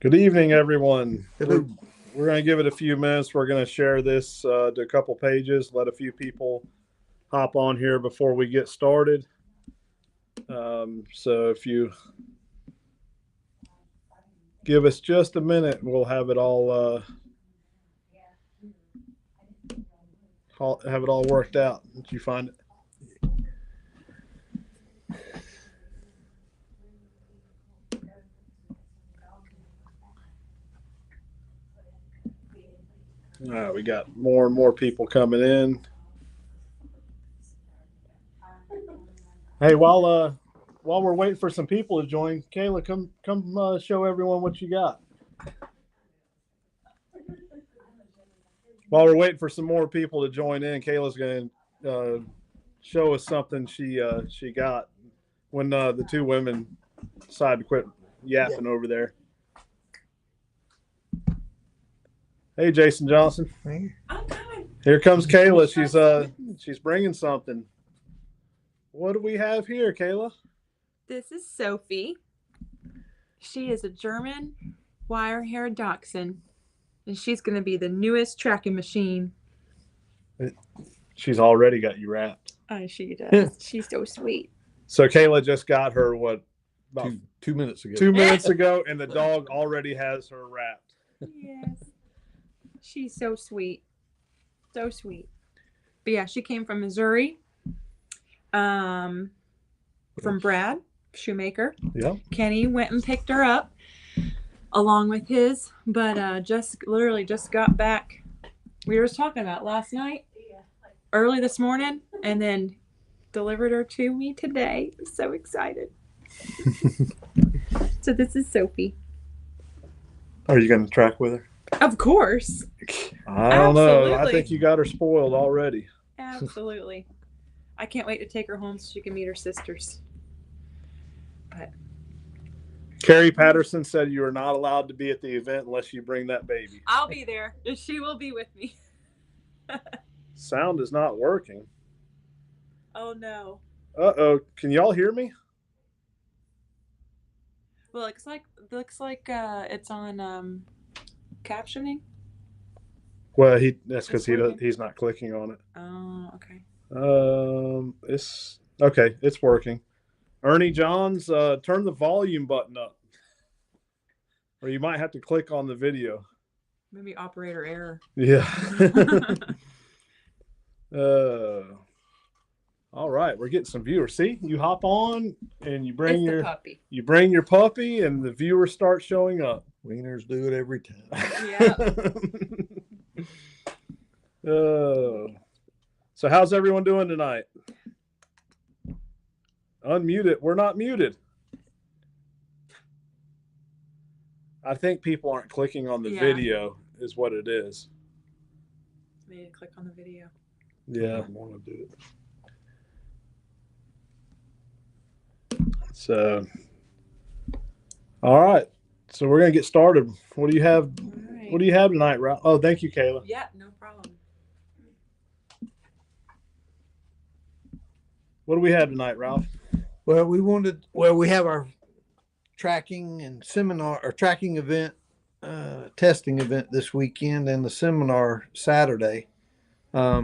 Good evening, everyone. Hello. We're going to give it a few minutes. We're going to share this to a couple pages, let a few people hop on here before we get started. So if you give us just a minute, we'll have it all worked out. Did you find it? All right, we got more and more people coming in. Hey, while we're waiting for some people to join, Kayla, come show everyone what you got. While we're waiting for some more people to join in, Kayla's going to show us something she got when the two women decided to quit yapping over there. Hey, Jason Johnson. I'm coming. Here comes Kayla. She's bringing something. What do we have here, Kayla? This is Sophie. She is a German wire-haired dachshund, and she's going to be the newest tracking machine. She's already got you wrapped. She does. She's so sweet. So Kayla just got her about 2 minutes ago. 2 minutes ago, and the dog already has her wrapped. Yes. She's so sweet. So sweet. But yeah, she came from Missouri. From Brad Shoemaker. Yeah. Kenny went and picked her up along with his, but just got back. We were talking about last night, early this morning, and then delivered her to me today. I'm so excited. So this is Sophie. Are you going to track with her? Of course. I don't know. I think you got her spoiled already. Absolutely. I can't wait to take her home so she can meet her sisters. But Carrie Patterson said you are not allowed to be at the event unless you bring that baby. I'll be there. She will be with me. Sound is not working. Oh no. Uh-oh. Can y'all hear me? Well, it looks like it's on captioning. Well, that's because he's not clicking on it. Oh, okay. It's working. Ernie Johns, turn the volume button up, or you might have to click on the video. Maybe operator error. Yeah. All right, we're getting some viewers. See, you hop on and you bring your puppy. You bring your puppy, and the viewers start showing up. Wieners do it every time. Yeah. So how's everyone doing tonight? Unmute it. We're not muted. I think people aren't clicking on the video is what it is. They need to click on the video. Yeah. I want to do it. So, all right. So we're going to get started. What do you have? Right. What do you have tonight, Ralph? Oh, thank you, Kayla. Yeah, no problem. What do we have tonight, Ralph? Well, we have our tracking and seminar or tracking event, testing event this weekend, and the seminar Saturday. I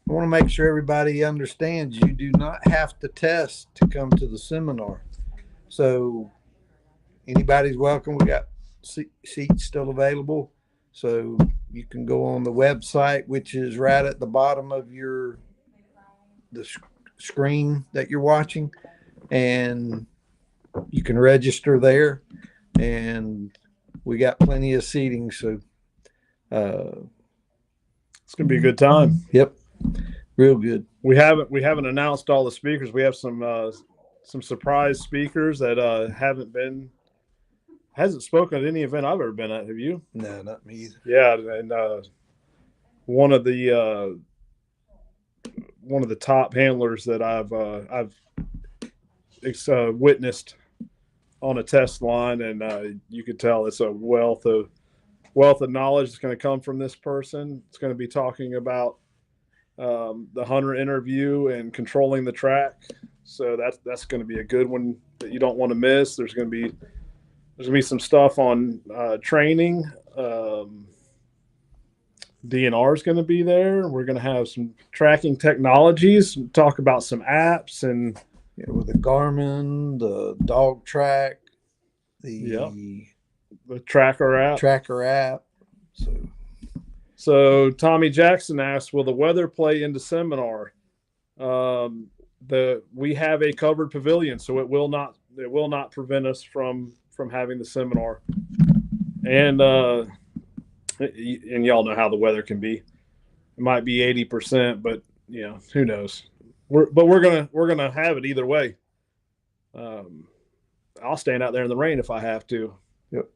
want to make sure everybody understands you do not have to test to come to the seminar. So anybody's welcome. We got seats still available. So you can go on the website, which is right at the bottom of the screen that you're watching, and you can register there. And we got plenty of seating. So it's going to be a good time. Yep. Real good. We haven't announced all the speakers. We have some some surprise speakers that hasn't spoken at any event I've ever been at. Have you? No, not me either. Yeah, and one of the top handlers that I've witnessed on a test line, and you could tell it's a wealth of knowledge that's going to come from this person. It's going to be talking about the hunter interview and controlling the track. So that's going to be a good one that you don't want to miss. There's going to be some stuff on training. DNR is going to be there. We're going to have some tracking technologies, talk about some apps and with the Garmin, the dog track, the tracker app. So Tommy Jackson asked, will the weather play into seminar? We have a covered pavilion, so it will not prevent us from having the seminar. And y'all know how the weather can be. It might be 80%, but who knows? We're gonna have it either way. I'll stand out there in the rain if I have to. Yep.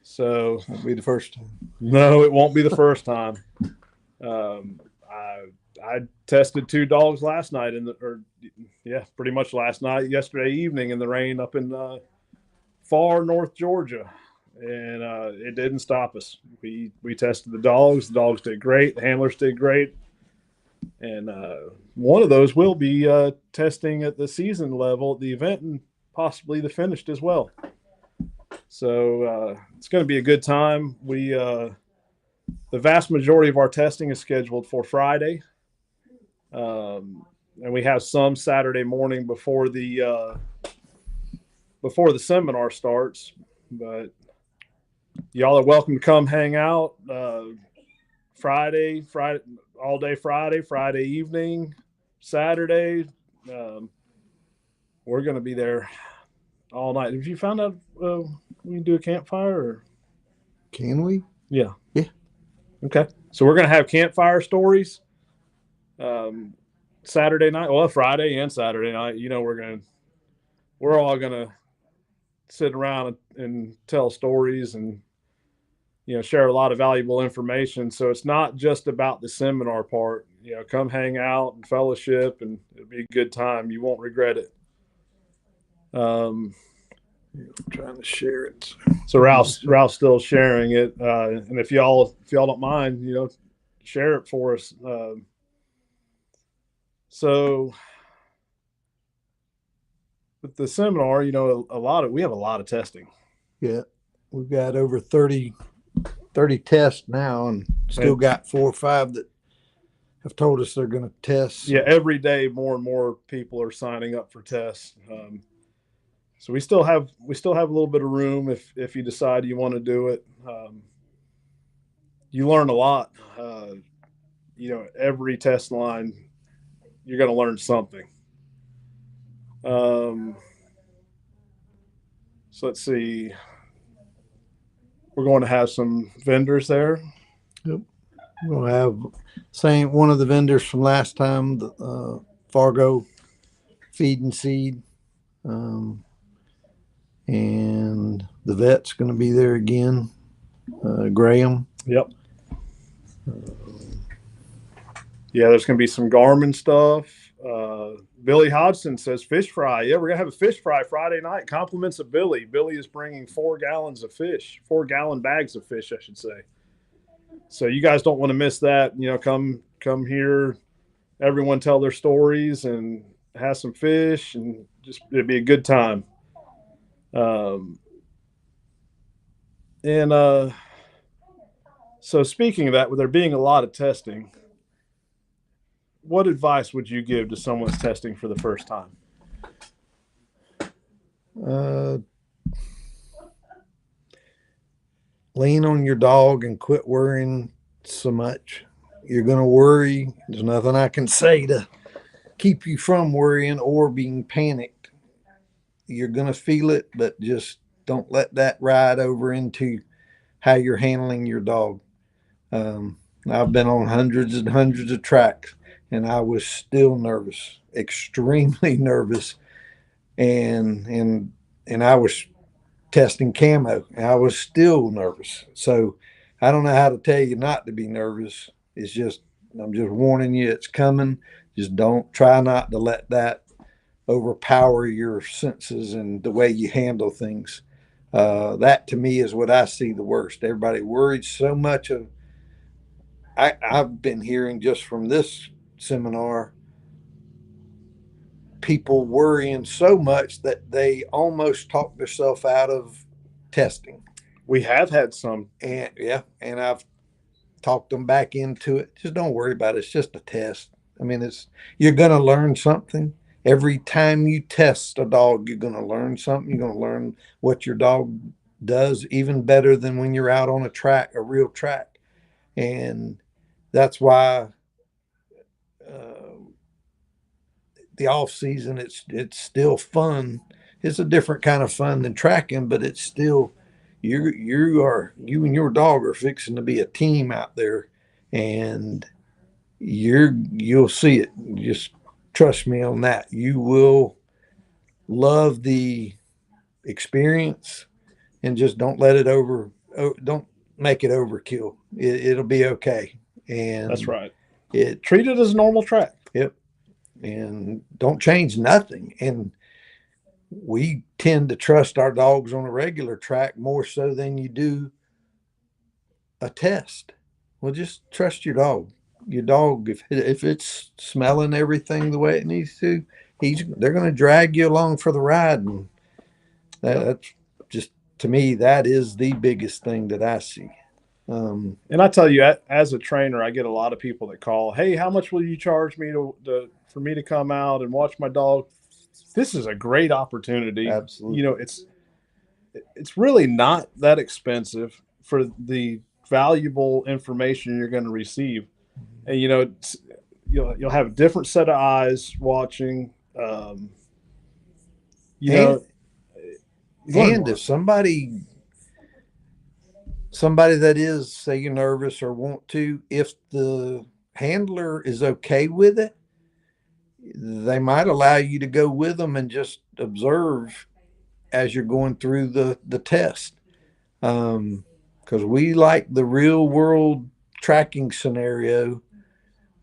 So won't be the first time. No, it won't be the first time. I tested 2 dogs last night pretty much last night, yesterday evening in the rain up in far North Georgia, and it didn't stop us. We tested the dogs. The dogs did great. The handlers did great, and one of those will be testing at the season level at the event and possibly the finished as well. So it's going to be a good time. The vast majority of our testing is scheduled for Friday. And we have some Saturday morning before the seminar starts, but y'all are welcome to come hang out Friday, all day Friday evening, Saturday. We're going to be there all night. Have you found out we can do a campfire? Or? Can we? Yeah. Yeah. Okay. So we're going to have campfire stories Saturday night. Well, Friday and Saturday night. We're all going to sit around and tell stories and share a lot of valuable information. So it's not just about the seminar part. Come hang out and fellowship, and it'll be a good time. You won't regret it. I'm trying to share it. So Ralph's still sharing it, and if y'all don't mind, share it for us. So with the seminar, we have a lot of testing. Yeah, we've got over 30 tests now, and still got 4 or 5 that have told us they're going to test. Yeah, every day more and more people are signing up for tests. So we still have a little bit of room if you decide you want to do it. You learn a lot. Every test line, you're going to learn something. So let's see. We're going to have some vendors there. Yep. We'll have one of the vendors from last time, the Fargo Feed and Seed. And the vet's going to be there again. Graham. Yep. Yeah, there's going to be some Garmin stuff. Billy Hodgson says fish fry. Yeah, we're going to have a fish fry Friday night. Compliments of Billy. Billy is bringing 4 gallon bags of fish, I should say. So you guys don't want to miss that. Come here. Everyone tell their stories and have some fish, and just it'd be a good time. So speaking of that, with there being a lot of testing, what advice would you give to someone who's testing for the first time? Lean on your dog and quit worrying so much. You're going to worry. There's nothing I can say to keep you from worrying or being panicked. You're going to feel it, but just don't let that ride over into how you're handling your dog. I've been on hundreds and hundreds of tracks. and I was still nervous, extremely nervous. And I was testing camo, and I was still nervous. So I don't know how to tell you not to be nervous. It's just, I'm just warning you, it's coming. Just don't try not to let that overpower your senses and the way you handle things. That to me is what I see the worst. Everybody worried so much of. I've been hearing just from this seminar, people worrying so much that they almost talk themselves out of testing. We have had some. And yeah, and I've talked them back into it. Just don't worry about it. It's just a test. I mean, you're going to learn something. Every time you test a dog, you're going to learn something. You're going to learn what your dog does even better than when you're out on a real track. And that's why the off season, it's still fun. It's a different kind of fun than tracking, but it's still you and your dog are fixing to be a team out there, and you'll see it. Just trust me on that. You will love the experience, and just don't let it don't make it overkill. It'll be okay. And that's right. Treat it as a normal track. Yep. And don't change nothing. And we tend to trust our dogs on a regular track more so than you do a test. Well, just trust your dog. Your dog, if it's smelling everything the way it needs to, they're going to drag you along for the ride. And that's just, to me, that is the biggest thing that I see. And I tell you, as a trainer, I get a lot of people that call, "Hey, how much will you charge me for me to come out and watch my dog?" This is a great opportunity. Absolutely. You know, it's really not that expensive for the valuable information you're going to receive. And you know, you'll have a different set of eyes watching. You know, and if somebody that is, say, you're nervous or want to, if the handler is okay with it, they might allow you to go with them and just observe as you're going through the test. Because we like the real world tracking scenario.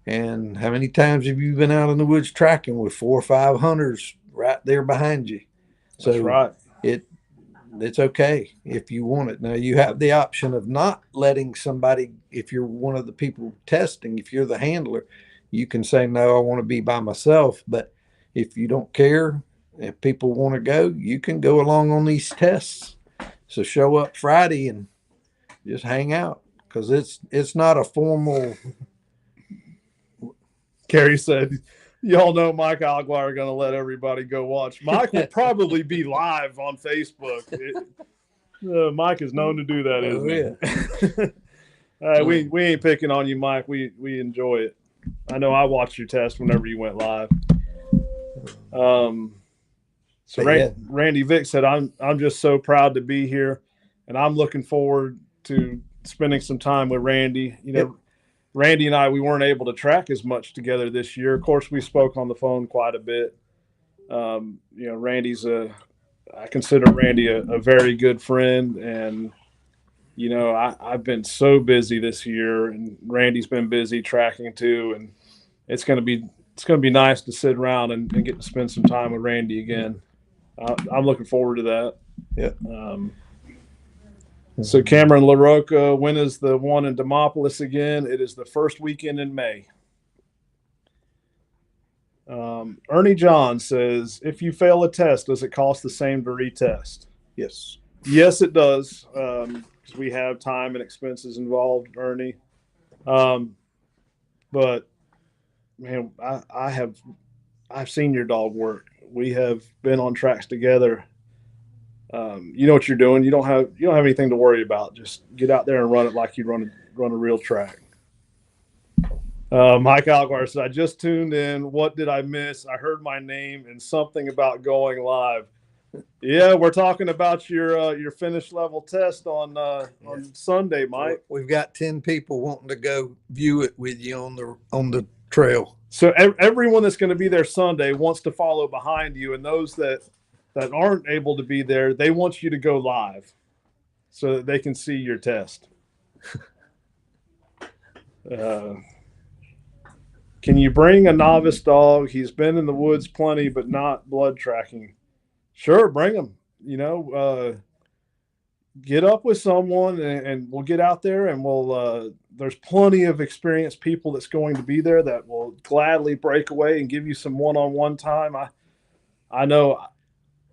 And how many times have you been out in the woods tracking with 4 or 5 hunters right there behind you? So that's right. It's okay if you want it. Now, you have the option of not letting somebody, if you're one of the people testing, if you're the handler, you can say, no, I want to be by myself. But if you don't care, if people want to go, you can go along on these tests. So show up Friday and just hang out, because it's not a formal. Carrie said, "Y'all know Mike Alguire are going to let everybody go watch. Mike will probably be live on Facebook." Mike is known to do that, isn't he? We ain't picking on you, Mike. We enjoy it. I know I watched your test whenever you went live. Randy Vick said, I'm just so proud to be here, and I'm looking forward to spending some time with Randy. You know, yep. Randy and I, we weren't able to track as much together this year. Of course, we spoke on the phone quite a bit. You know, I consider Randy a very good friend, and you know, I've been so busy this year, and Randy's been busy tracking too, and it's going to be nice to sit around and get to spend some time with Randy again. I'm looking forward to that. Yeah. So Cameron LaRocca, when is the one in Demopolis again? It is the first weekend in May. Ernie John says, if you fail a test, does it cost the same to retest? Yes. Yes, it does. Because we have time and expenses involved, Ernie. But man, I've seen your dog work. We have been on tracks together. You know what you're doing. You don't have anything to worry about. Just get out there and run it like you run a real track. Mike Alguire said, I just tuned in. What did I miss? I heard my name and something about going live. Yeah, we're talking about your finish level test on Sunday, Mike. We've got 10 people wanting to go view it with you on the trail. So everyone that's going to be there Sunday wants to follow behind you, and those that aren't able to be there, they want you to go live so that they can see your test. Can you bring a novice dog? He's been in the woods plenty, but not blood tracking. Sure, bring him. Get up with someone, and we'll get out there, and we'll. There's plenty of experienced people that's going to be there that will gladly break away and give you some one-on-one time. I know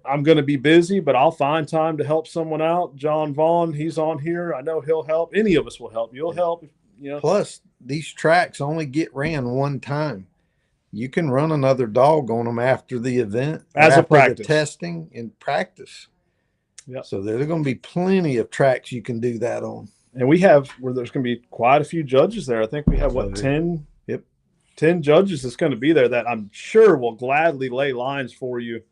I'm going to be busy, but I'll find time to help someone out. John Vaughn, he's on here. I know he'll help. Any of us will help. You'll help. Plus, these tracks only get ran one time. You can run another dog on them after the event, as a practice, the testing and practice. Yep. So there's going to be plenty of tracks you can do that on. And there's going to be quite a few judges there. I think we have 10? Yep. 10 judges that's going to be there that I'm sure will gladly lay lines for you.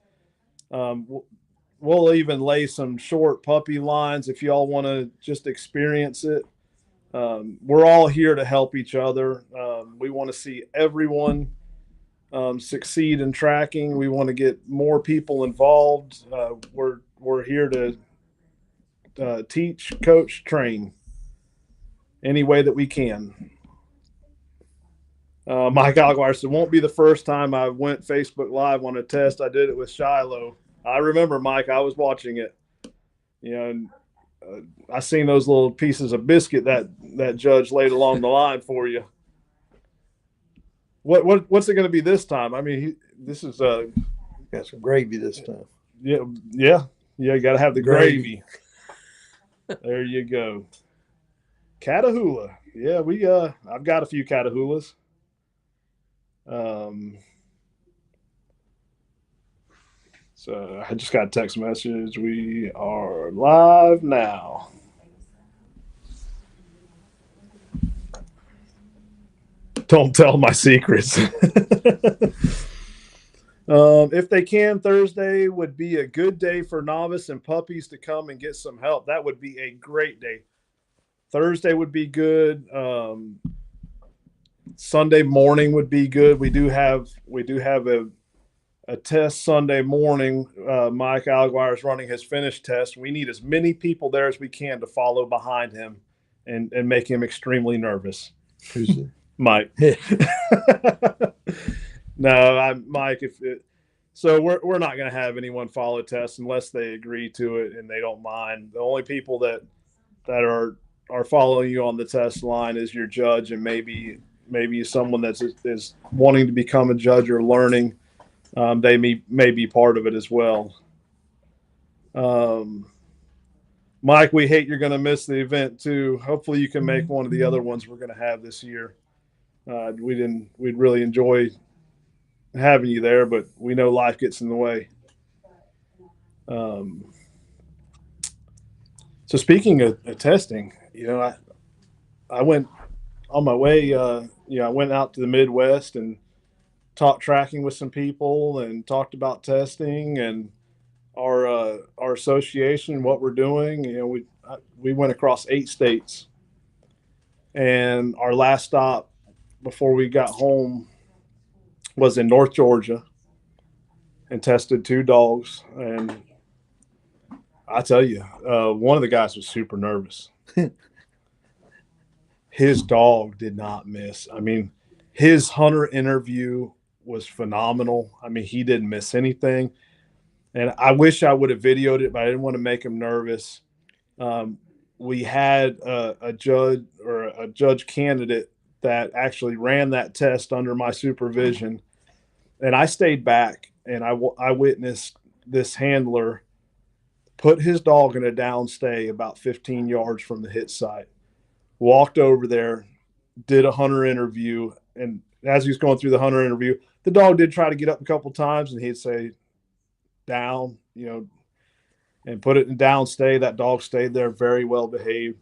We'll even lay some short puppy lines if y'all want to just experience it. We're all here to help each other. We want to see everyone succeed in tracking. We want to get more people involved. We're here to teach, coach, train any way that we can. Mike Alguire said, won't be the first time I went Facebook Live on a test. I did it with Shiloh. I remember, Mike, I was watching it. And I seen those little pieces of biscuit that judge laid along the line for you. What's it going to be this time? I mean, this is got some gravy this time. Yeah. You got to have the gravy. There you go. Catahoula. Yeah, I've got a few Catahoulas. So I just got a text message. We are live now. Don't tell my secrets. If they can, Thursday would be a good day for novice and puppies to come and get some help. That would be a great day. Thursday would be good. Sunday morning would be good. We do have a test Sunday morning. Mike Alguire is running his finish test. We need as many people there as we can to follow behind him and make him extremely nervous. Who's it? Mike. No, Mike. So we're not going to have anyone follow tests unless they agree to it and they don't mind. The only people that are following you on the test line is your judge and maybe someone is wanting to become a judge or learning. They may be part of it as well. Mike, we hate you're going to miss the event too. Hopefully you can make one of the other ones we're going to have this year. We'd really enjoy having you there, but we know life gets in the way. So speaking of testing, I went on my way. I went out to the Midwest and talked tracking with some people and talked about testing and our association and what we're doing. We went across 8 states, and our last stop before we got home was in North Georgia and tested 2 dogs. And I tell you, one of the guys was super nervous. His dog did not miss. I mean, his hunter interview was phenomenal. I mean, he didn't miss anything. And I wish I would have videoed it, but I didn't want to make him nervous. We had a judge candidate that actually ran that test under my supervision. And I stayed back and I witnessed this handler put his dog in a downstay about 15 yards from the hit site, walked over there, did a hunter interview. And as he was going through the hunter interview, the dog did try to get up a couple times and he'd say down, and put it in downstay. That dog stayed there, very well behaved.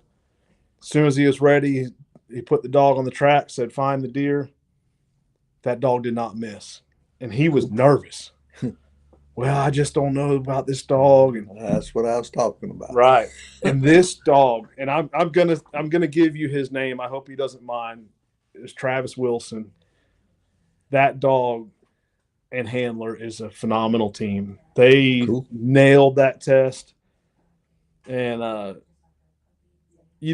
As soon as he was ready, he put the dog on the track, said, find the deer. That dog did not miss. And he was nervous. Well, I just don't know about this dog. And that's what I was talking about. Right. And this dog, and I'm gonna give you his name. I hope he doesn't mind. It's Travis Wilson. that dog and handler is a phenomenal team. They Cool. nailed that test. And, he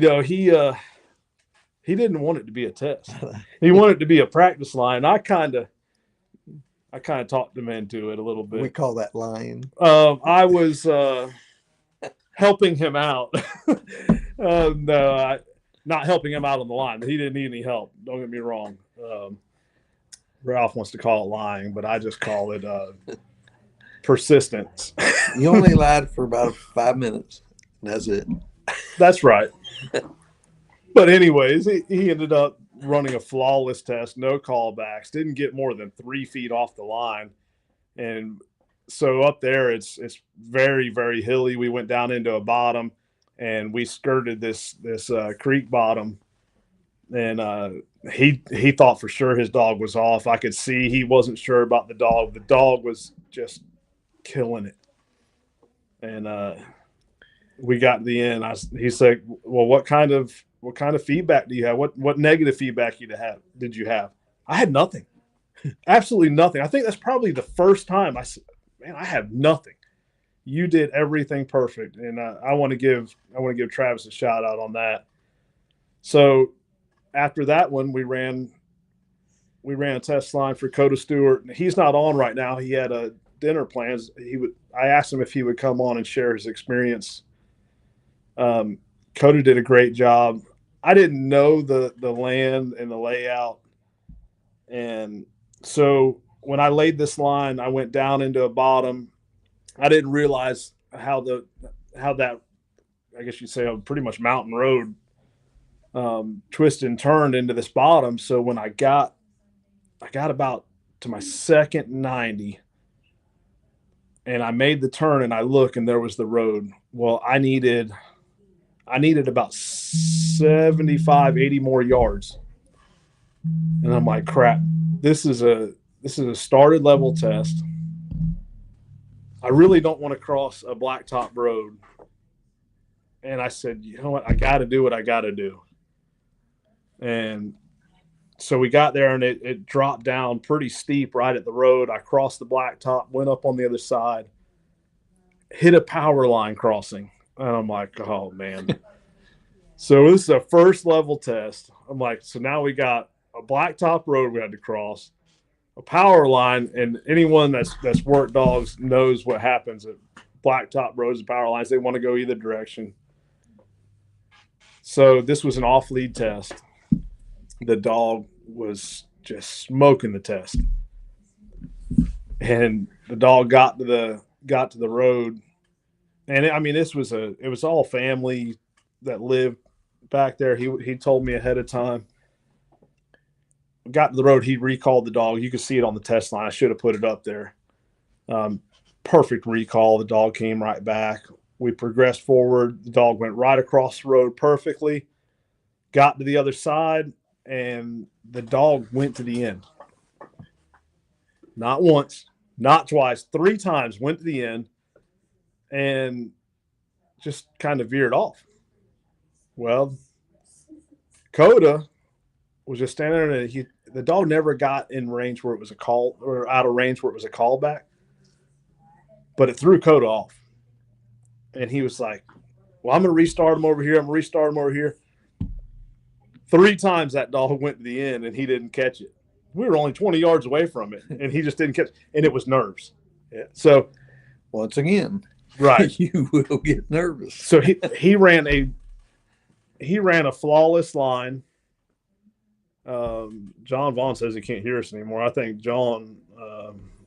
didn't want it to be a test. He wanted it to be a practice line. I kind of talked him into it a little bit. We call that lying. I was helping him out. No, not helping him out on the line. He didn't need any help. Don't get me wrong. Ralph wants to call it lying, but I just call it persistence. You only lied for about 5 minutes. That's it. That's right. But anyways, he ended up running a flawless test, no callbacks, didn't get more than 3 feet off the line. And so up there, it's very, very hilly. We went down into a bottom, and we skirted this creek bottom. And he thought for sure his dog was off. I could see he wasn't sure about the dog. The dog was just killing it. And we got to the end. He said, "Well, what kind of feedback do you have? What negative feedback did you have?" I had nothing, absolutely nothing. I think that's probably the first time I said, "Man, I have nothing. You did everything perfect." And I want to give Travis a shout out on that. So after that one, we ran a test line for Coda Stewart. He's not on right now. He had a dinner plans. I asked him if he would come on and share his experience. Coda did a great job. I didn't know the land and the layout. And so when I laid this line, I went down into a bottom. I didn't realize how that, I guess you'd say, a pretty much mountain road, twisted and turned into this bottom. So when I got about to my second 90, and I made the turn, and I look, and there was the road. Well, I needed about 75, 80 more yards. And I'm like, crap, this is a started level test. I really don't want to cross a blacktop road. And I said, you know what? I got to do what I got to do. And so we got there, and it dropped down pretty steep right at the road. I crossed the blacktop, went up on the other side, hit a power line crossing. And I'm like, oh, man. So this is a first level test. I'm like, so now we got a blacktop road we had to cross, a power line, and anyone that's worked dogs knows what happens at blacktop roads and power lines. They want to go either direction. So this was an off-lead test. The dog was just smoking the test. And the dog got to the road. And it was all family that lived back there. He told me ahead of time. Got to the road, he recalled the dog. You could see it on the test line. I should have put it up there. Perfect recall. The dog came right back. We progressed forward. The dog went right across the road perfectly. Got to the other side, and the dog went to the end. Not once, not twice, 3 times went to the end and just kind of veered off. Well, Coda was just standing there, and the dog never got in range where it was a call, or out of range where it was a callback, but it threw Coda off. And he was like, well, I'm going to restart him over here. I'm going to restart him over here. 3 times that dog went to the end, and he didn't catch it. We were only 20 yards away from it, and he just didn't catch it. And it was nerves. Yeah. So once again, right, you will get nervous. So he ran a flawless line. John Vaughn says he can't hear us anymore. I think John,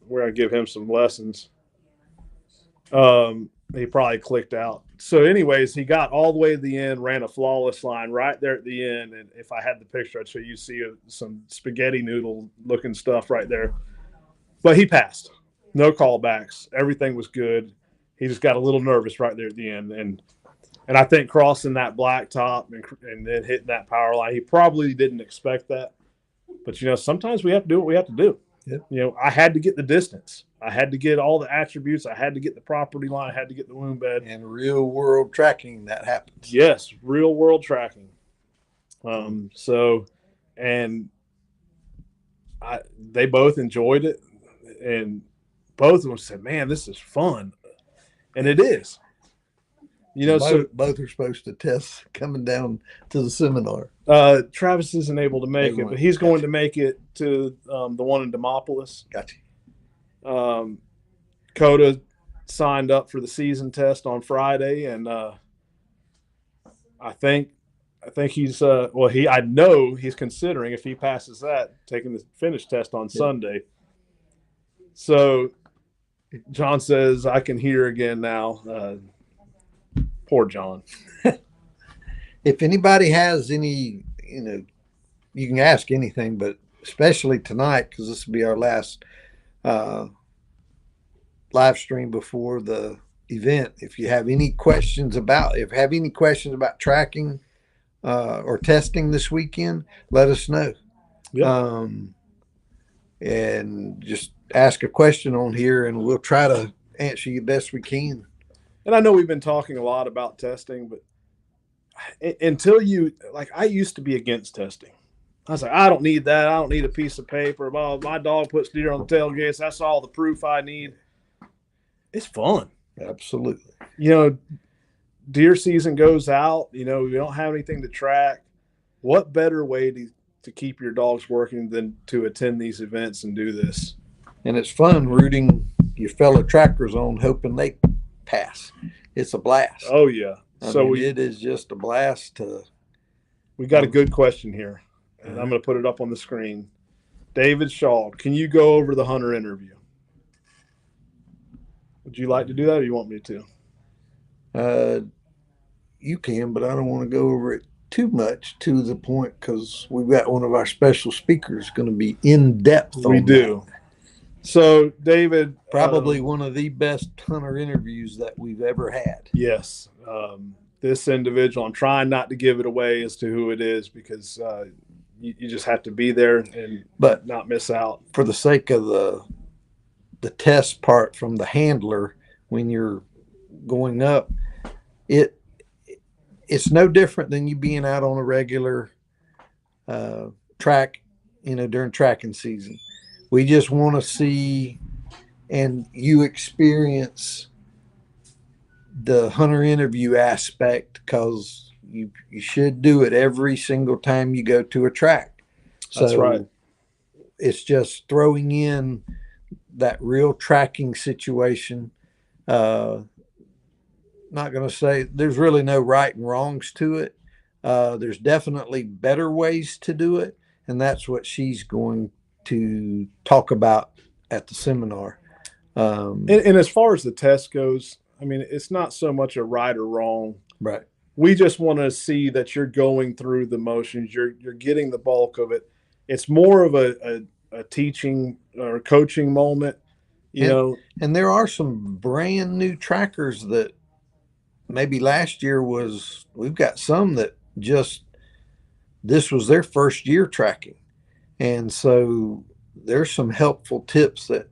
we're going to give him some lessons. He probably clicked out. So anyways, he got all the way to the end, ran a flawless line right there at the end. And if I had the picture, I'd show you see some spaghetti noodle looking stuff right there. But he passed. No callbacks. Everything was good. He just got a little nervous right there at the end. And I think crossing that blacktop and then hitting that power line, he probably didn't expect that. But, sometimes we have to do what we have to do. Yep. I had to get the distance. I had to get all the attributes. I had to get the property line. I had to get the wound bed. And real world tracking, that happens. Yes, real world tracking. And they both enjoyed it, and both of them said, "Man, this is fun," and it is. Both are supposed to test coming down to the seminar. Travis isn't able to make it, but he's going to make it to the one in Demopolis. Gotcha. Coda signed up for the season test on Friday, and I think he's I know he's considering, if he passes that, taking the finish test on Sunday. So John says, I can hear again now. Poor John. If anybody has any, you can ask anything, but especially tonight, because this will be our last live stream before the event. If you have any questions about tracking or testing this weekend, let us know. Yep. And just ask a question on here, and we'll try to answer you best we can. And I know we've been talking a lot about testing, but until I used to be against testing. I was like, I don't need that. I don't need a piece of paper. Well, my dog puts deer on the tailgates. That's all the proof I need. It's fun. Absolutely. Deer season goes out. We don't have anything to track. What better way to keep your dogs working than to attend these events and do this? And it's fun rooting your fellow trackers on, hoping they pass. It's a blast. Oh yeah. It is just a blast. We got a good question here, and I'm going to put it up on the screen. David Shaw, can you go over the hunter interview? Would you like to do that, or you want me to? You can, but I don't want to go over it too much to the point, because we've got one of our special speakers going to be in depth. We do. So, David, probably one of the best hunter interviews that we've ever had. Yes. This individual, I'm trying not to give it away as to who it is, because you just have to be there but not miss out. For the sake of the test part from the handler, when you're going up, it's no different than you being out on a regular track, during tracking season. We just want to see and you experience the hunter interview aspect, because you should do it every single time you go to a track. That's right. It's just throwing in that real tracking situation. Not going to say there's really no right and wrongs to it. There's definitely better ways to do it, and that's what she's going to talk about at the seminar. And as far as the test goes, it's not so much a right or wrong. Right. We just want to see that you're going through the motions. You're getting the bulk of it. It's more of a teaching or coaching moment, And there are some brand new trackers that maybe last year we've got some that this was their first year tracking. And so there's some helpful tips that,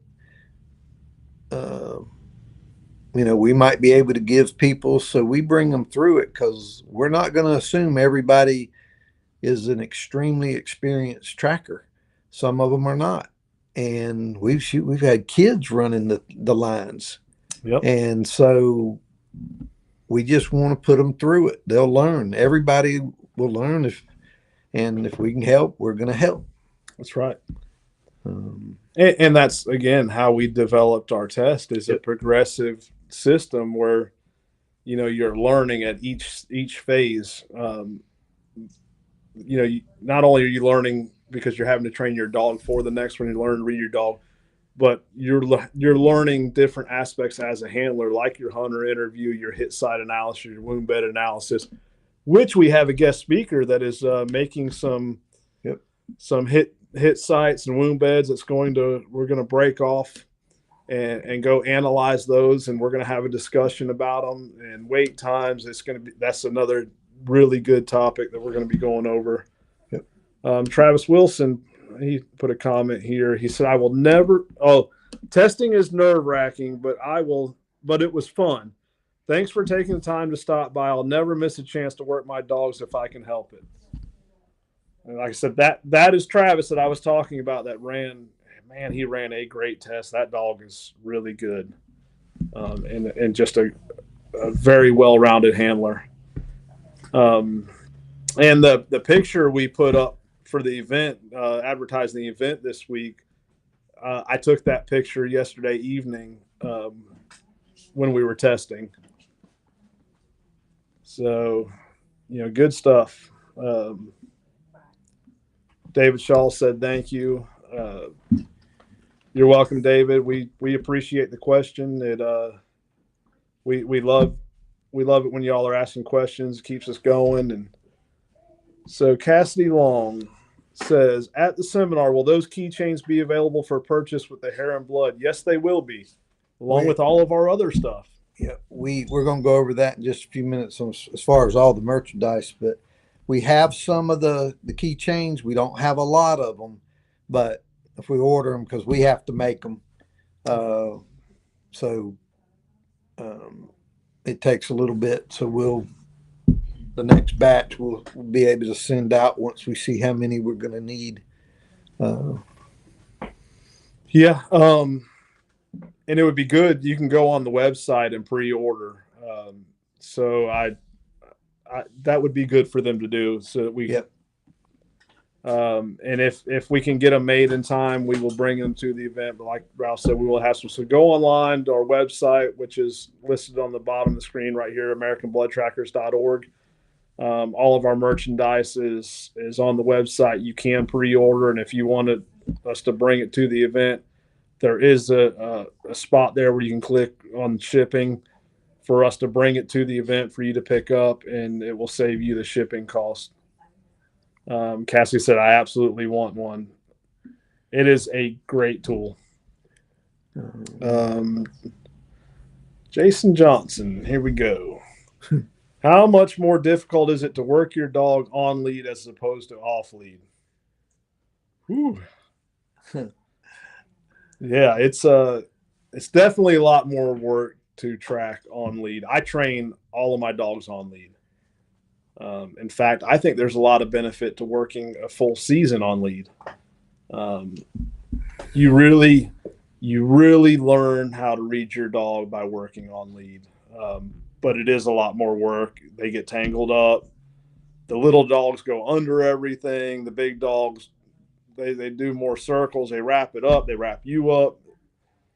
we might be able to give people. So we bring them through it, because we're not going to assume everybody is an extremely experienced tracker. Some of them are not. And we've had kids running the lines. Yep. And so we just want to put them through it. They'll learn. Everybody will learn. If we can help, we're going to help. That's right. And that's, again, how we developed our test, is a progressive system where, you're learning at each phase. Not only are you learning because you're having to train your dog for the next one, you learn to read your dog, but you're learning different aspects as a handler, like your hunter interview, your hit site analysis, your wound bed analysis, which we have a guest speaker that is making some hit sites and wound beds. We're going to break off and go analyze those, and we're going to have a discussion about them and wait times. That's another really good topic that we're going to be going over. Yep. Travis Wilson, he put a comment here. He said, testing is nerve-wracking, but it was fun. Thanks for taking the time to stop by. I'll never miss a chance to work my dogs if I can help it. And like I said, that is Travis that I was talking about. That ran, man, he ran a great test. That dog is really good, and just a very well-rounded handler. And the picture we put up for the event, advertising the event this week, I took that picture yesterday evening when we were testing. So, good stuff. David Shaw said, "Thank you." You're welcome, David. We appreciate the question. We love it when y'all are asking questions. It keeps us going. And so Cassidy Long says, at the seminar, will those keychains be available for purchase with the hair and blood? Yes, they will be, along with all of our other stuff. Yeah, we're going to go over that in just a few minutes as far as all the merchandise, but we have some of the keychains. We don't have a lot of them, but if we order them, because we have to make them, it takes a little bit. So the next batch we'll be able to send out once we see how many we're going to need. Yeah. And it would be good. You can go on the website and pre-order. So I that would be good for them to do, so that we. Yep. And if we can get them made in time, we will bring them to the event. But like Ralph said, we will have some. So go online to our website, which is listed on the bottom of the screen right here, AmericanBloodTrackers.org. All of our merchandise is on the website. You can pre-order, and if you wanted us to bring it to the event, there is a spot there where you can click on shipping for us to bring it to the event for you to pick up, and it will save you the shipping cost. Cassie said, I absolutely want one. It is a great tool. Jason Johnson, here we go. How much more difficult is it to work your dog on lead as opposed to off lead? Whew. Yeah, it's definitely a lot more work to track on lead. I train all of my dogs on lead. In fact, I think there's a lot of benefit to working a full season on lead. You really learn how to read your dog by working on lead. But it is a lot more work. They get tangled up. The little dogs go under everything. The big dogs, they do more circles. They wrap it up. They wrap you up.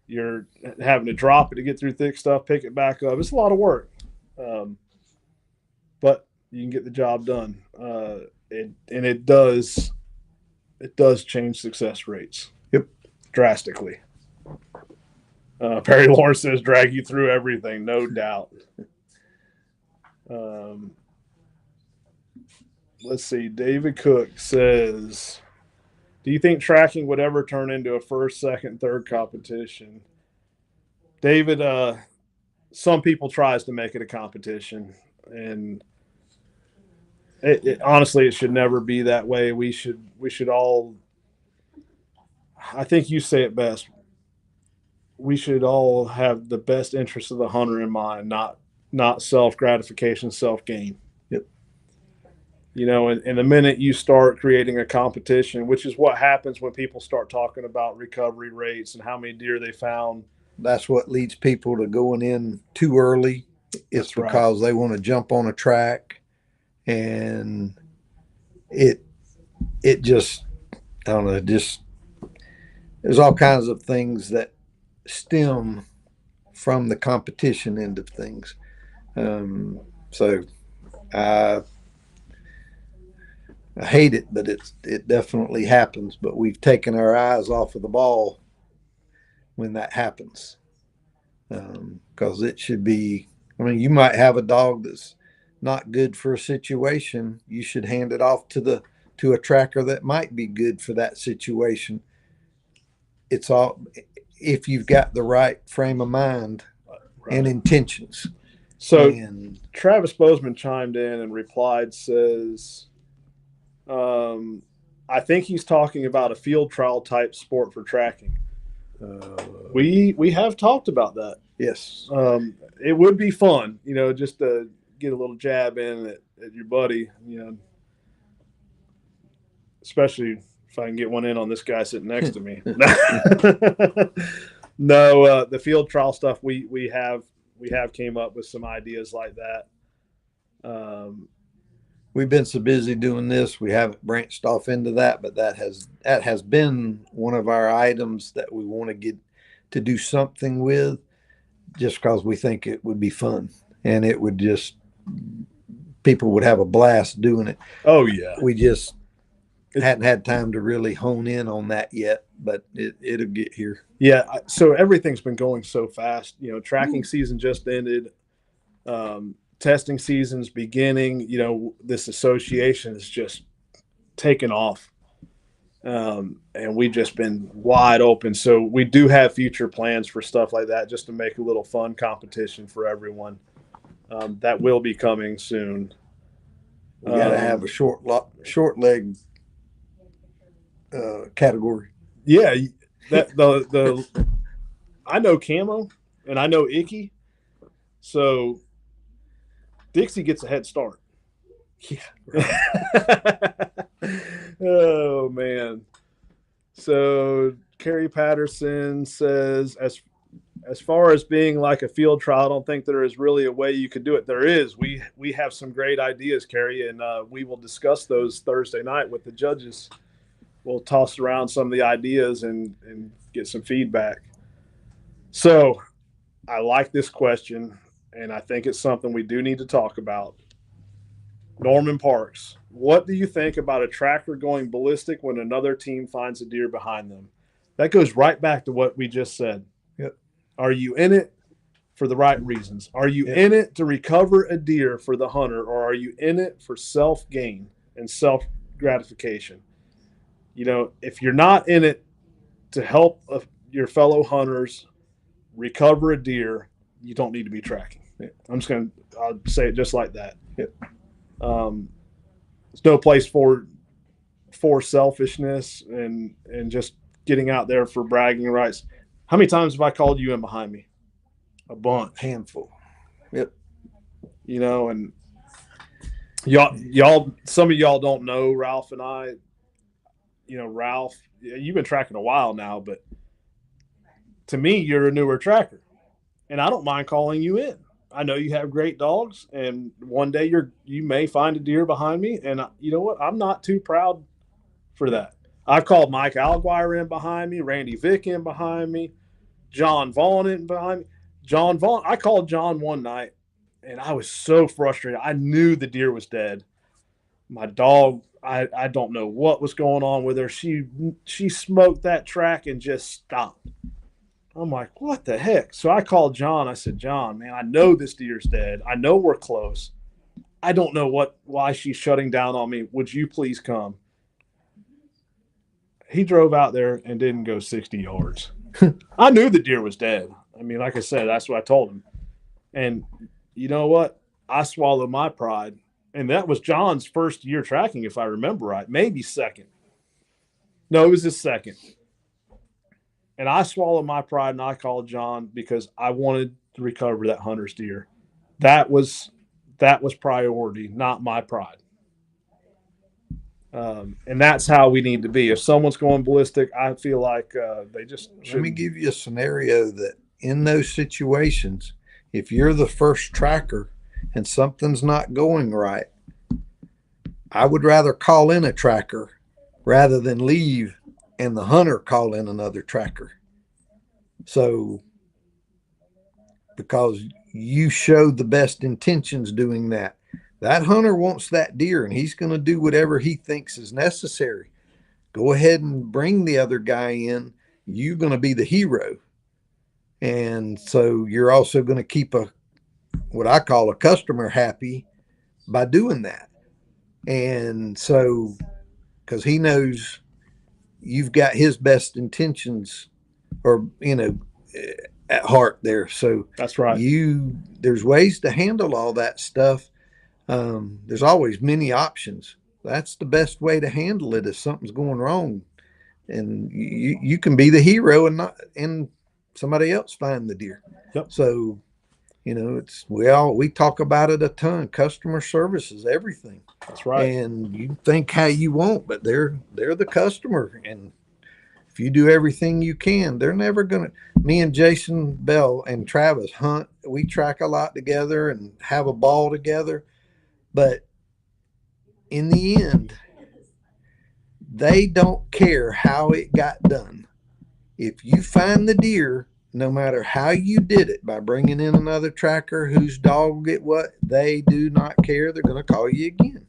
You're having to drop it to get through thick stuff, pick it back up. It's a lot of work. But you can get the job done. It does change success rates. Yep. Drastically. Perry Lawrence says drag you through everything, no doubt. Let's see. David Cook says, do you think tracking would ever turn into a first, second, third competition? David, some people tries to make it a competition, and honestly, it should never be that way. We should all, I think you say it best, we should all have the best interest of the hunter in mind, not self-gratification, self-gain. Yep. And the minute you start creating a competition, which is what happens when people start talking about recovery rates and how many deer they found. That's what leads people to going in too early. It's because they want to jump on a track, and it just, I don't know, just there's all kinds of things that stem from the competition end of things. So I hate it, but it definitely happens. But we've taken our eyes off of the ball when that happens, because it should be. I mean, you might have a dog that's not good for a situation. You should hand it off to a tracker that might be good for that situation. It's all if you've got the right frame of mind and intentions. So Travis Bozeman chimed in and replied, says, I think he's talking about a field trial type sport for tracking. We have talked about that. Yes. It would be fun, just to get a little jab in at your buddy, especially if I can get one in on this guy sitting next to me. No, the field trial stuff we have came up with some ideas like that. We've been so busy doing this, we haven't branched off into that, but that has been one of our items that we want to get to do something with, just because we think it would be fun and it would just, people would have a blast doing it. Oh yeah, We just hadn't had time to really hone in on that yet, but it'll get here. yeah. So everything's been going so fast. You know, tracking season just ended. Testing season's beginning. You know, this association is just taken off. And we've just been wide open. So we do have future plans for stuff like that, just to make a little fun competition for everyone. That will be coming soon. We got to have a short leg category. Yeah, that the I know Camo and I know Icky, so Dixie gets a head start. Yeah. Right. Oh man. So Carrie Patterson says, as far as being like a field trial, I don't think there is really a way you could do it. There is. We have some great ideas, Carrie, and we will discuss those Thursday night with the judges. We'll toss around some of the ideas and get some feedback. So I like this question, and I think it's something we do need to talk about. Norman Parks, what do you think about a tracker going ballistic when another team finds a deer behind them? That goes right back to what we just said. Yep. Are you in it for the right reasons? Are you in it to recover a deer for the hunter, or are you in it for self-gain and self-gratification? You know, if you're not in it to help your fellow hunters recover a deer, you don't need to be tracking. I'll say it just like that. Yep. There's no place for selfishness and just getting out there for bragging rights. How many times have I called you in behind me? A bunch. Handful. Yep. You know, and y'all, some of y'all don't know Ralph and I. You know, Ralph, you've been tracking a while now, but to me, you're a newer tracker, and I don't mind calling you in. I know you have great dogs, and one day you may find a deer behind me, and you know what? I'm not too proud for that. I've called Mike Alguire in behind me, Randy Vick in behind me, John Vaughn in behind me. John Vaughn, I called John one night, and I was so frustrated. I knew the deer was dead. My dog, I don't know what was going on with her. She smoked that track and just stopped. I'm like, what the heck? So I called John. I said, John, man, I know this deer's dead. I know we're close. I don't know why she's shutting down on me. Would you please come? He drove out there and didn't go 60 yards. I knew the deer was dead. I mean, like I said, that's what I told him. And you know what? I swallowed my pride. And that was John's first year tracking, if I remember right. Maybe second. No, it was his second. And I swallowed my pride and I called John because I wanted to recover that hunter's deer. That was priority, not my pride. And that's how we need to be. If someone's going ballistic, I feel like they just shouldn't. Let me give you a scenario that in those situations, if you're the first tracker and something's not going right, I would rather call in a tracker rather than leave and the hunter call in another tracker. So, because you showed the best intentions doing that, that hunter wants that deer and he's going to do whatever he thinks is necessary. Go ahead and bring the other guy in. You're going to be the hero. And so you're also going to keep what I call a customer happy by doing that. And so, because he knows you've got his best intentions or, at heart there. So that's right. There's ways to handle all that stuff. There's always many options. That's the best way to handle it if something's going wrong. And you can be the hero and somebody else find the deer. Yep. So, we talk about it a ton. Customer service is everything. That's right. And you think how you want, but they're the customer. And if you do everything you can, they're never gonna. Me and Jason Bell and Travis hunt. We track a lot together and have a ball together. But in the end, they don't care how it got done. If you find the deer, no matter how you did it, by bringing in another tracker whose dog get what, they do not care. They're going to call you again.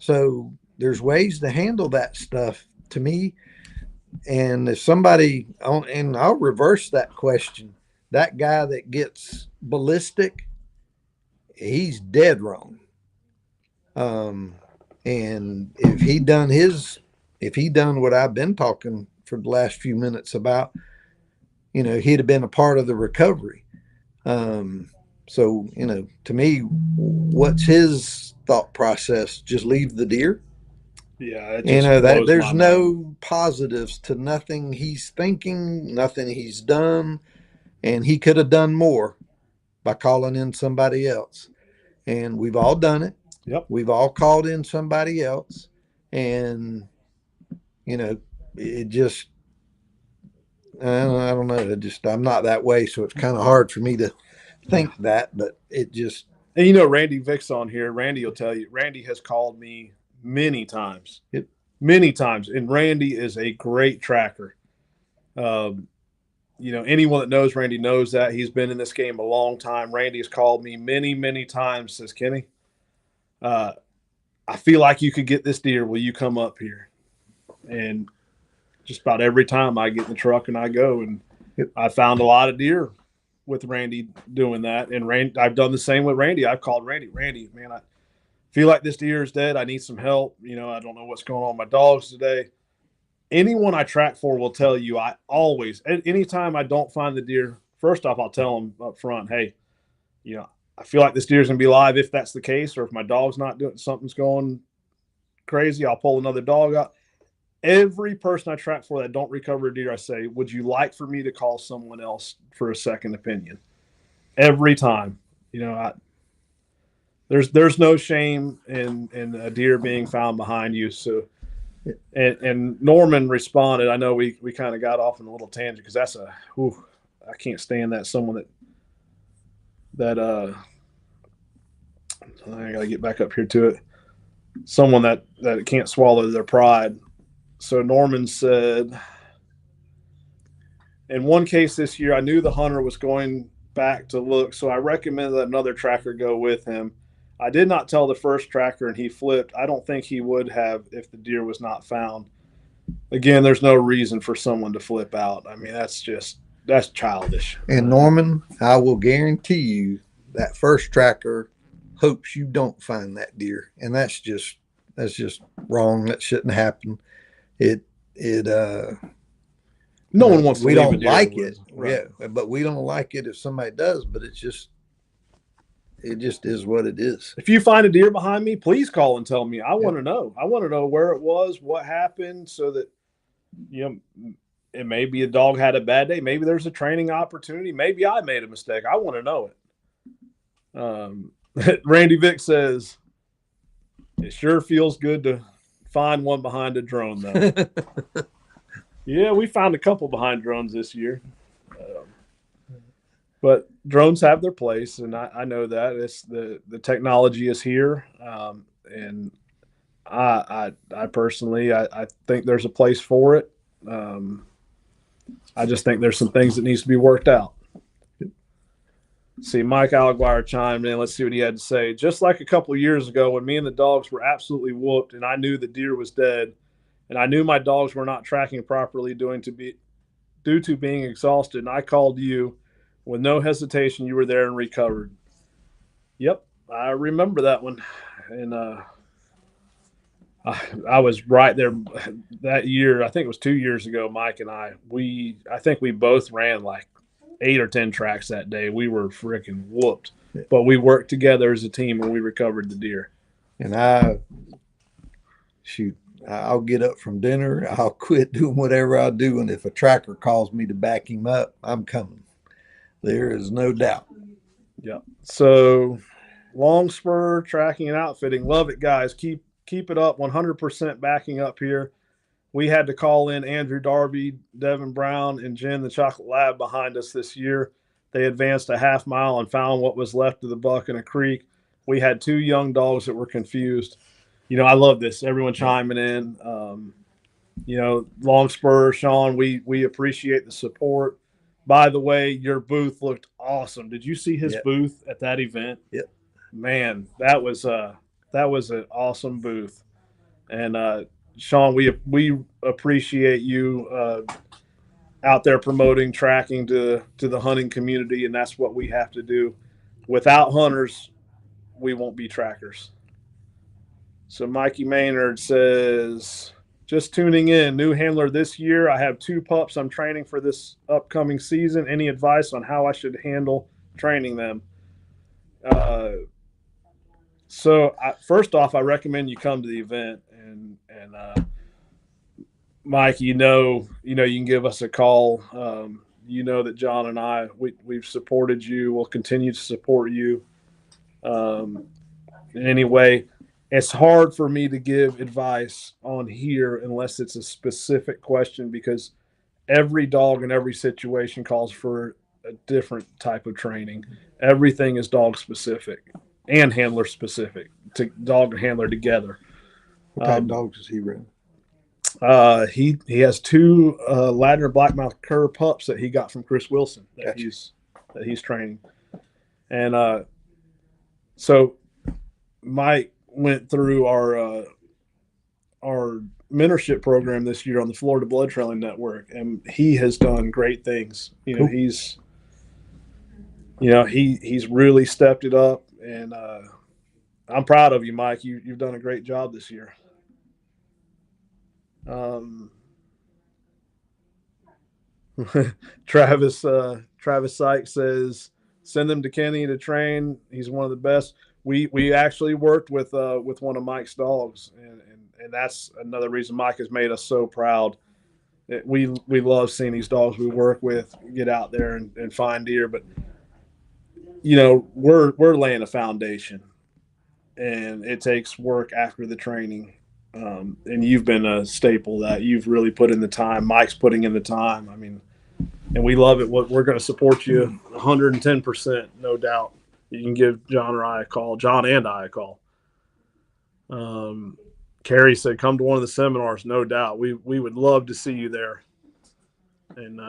So there's ways to handle that stuff to me. And if somebody, and I'll reverse that question, that guy that gets ballistic, he's dead wrong. And if he done what I've been talking for the last few minutes about, he'd have been a part of the recovery. So, to me, what's his thought process? Just leave the deer? Yeah. That there's no positives to nothing he's thinking, nothing he's done. And he could have done more by calling in somebody else. And we've all done it. Yep. We've all called in somebody else. And, it just, I don't know. I'm not that way. So it's kind of hard for me to think that, but it just. And Randy Vick's on here. Randy will tell you, Randy has called me many times. Yep. Many times. And Randy is a great tracker. Anyone that knows Randy knows that. He's been in this game a long time. Randy has called me many, many times, says, Kenny, I feel like you could get this deer. Will you come up here? And just about every time I get in the truck and I go, and I found a lot of deer with Randy doing that. And I've done the same with Randy. I've called Randy, man, I feel like this deer is dead. I need some help. I don't know what's going on with my dogs today. Anyone I track for will tell you, I always, anytime I don't find the deer, first off, I'll tell them up front, hey, I feel like this deer's going to be live if that's the case, or if my dog's not doing something's going crazy, I'll pull another dog out. Every person I track for that don't recover a deer, I say, would you like for me to call someone else for a second opinion? Every time. There's no shame in a deer being found behind you. So, and Norman responded. I know we kind of got off on a little tangent because that's I can't stand that. Someone that I got to get back up here to it. Someone that can't swallow their pride. So Norman said, in one case this year, I knew the hunter was going back to look, so I recommended that another tracker go with him. I did not tell the first tracker, and he flipped. I don't think he would have if the deer was not found. Again, there's no reason for someone to flip out. I mean, that's childish. And Norman, I will guarantee you that first tracker hopes you don't find that deer. And that's just wrong. That shouldn't happen. No one wants to. We don't like it. Right. Yeah, but we don't like it if somebody does, but it just is what it is. If you find a deer behind me, please call and tell me. I want to know. I want to know where it was, what happened, so that it may be a dog had a bad day. Maybe there's a training opportunity. Maybe I made a mistake. I want to know it. Randy Vick says, it sure feels good to find one behind a drone, though. Yeah, we found a couple behind drones this year. But drones have their place, and I know that. It's the technology is here. And I personally, I think there's a place for it. I just think there's some things that needs to be worked out. See, Mike Alguire chimed in. Let's see what he had to say. Just like a couple of years ago when me and the dogs were absolutely whooped and I knew the deer was dead and I knew my dogs were not tracking properly due to being exhausted, and I called you with no hesitation. You were there and recovered. Yep, I remember that one. And I was right there that year. I think it was 2 years ago, Mike and I think we both ran like 8 or 10 tracks that day. We were freaking whooped, but we worked together as a team and we recovered the deer. And I'll get up from dinner. I'll quit doing whatever I do. And if a tracker calls me to back him up, I'm coming. There is no doubt. Yeah. So long spur tracking and outfitting. Love it, guys. Keep it up. 100% backing up here. We had to call in Andrew Darby, Devin Brown, and Jen the Chocolate Lab behind us this year. They advanced a half mile and found what was left of the buck in a creek. We had 2 young dogs that were confused. I love this. Everyone chiming in. Long spur, Sean. We appreciate the support. By the way, your booth looked awesome. Did you see his booth at that event? Yep. Man, that was an awesome booth. And Sean, we appreciate you out there promoting tracking to the hunting community, and that's what we have to do. Without hunters, we won't be trackers. So Mikey Maynard says, just tuning in, new handler this year. I have 2 pups I'm training for this upcoming season. Any advice on how I should handle training them? First off, I recommend you come to the event, and Mike, you can give us a call. That John and I we've supported you. We'll continue to support you. Anyway, it's hard for me to give advice on here unless it's a specific question, because every dog in every situation calls for a different type of training. Everything is dog specific and handler specific, to dog and handler together. What type of dogs does he run? He has 2 Ladner Blackmouth Cur pups that he got from Chris Wilson that he's training. And so Mike went through our mentorship program this year on the Florida Blood Trailing Network, and he has done great things. Cool. He's really stepped it up, and I'm proud of you, Mike. You've done a great job this year. Travis Sykes says, send them to Kenny to train. He's one of the best. We actually worked with one of Mike's dogs, and that's another reason Mike has made us so proud. We love seeing these dogs we work with get out there and find deer, but we're laying a foundation, and it takes work after the training. And you've been a staple that you've really put in the time. Mike's putting in the time. I mean, and we love it. We're going to support you 110%, no doubt. You can give John and I a call. Carrie said, come to one of the seminars, no doubt. We would love to see you there. And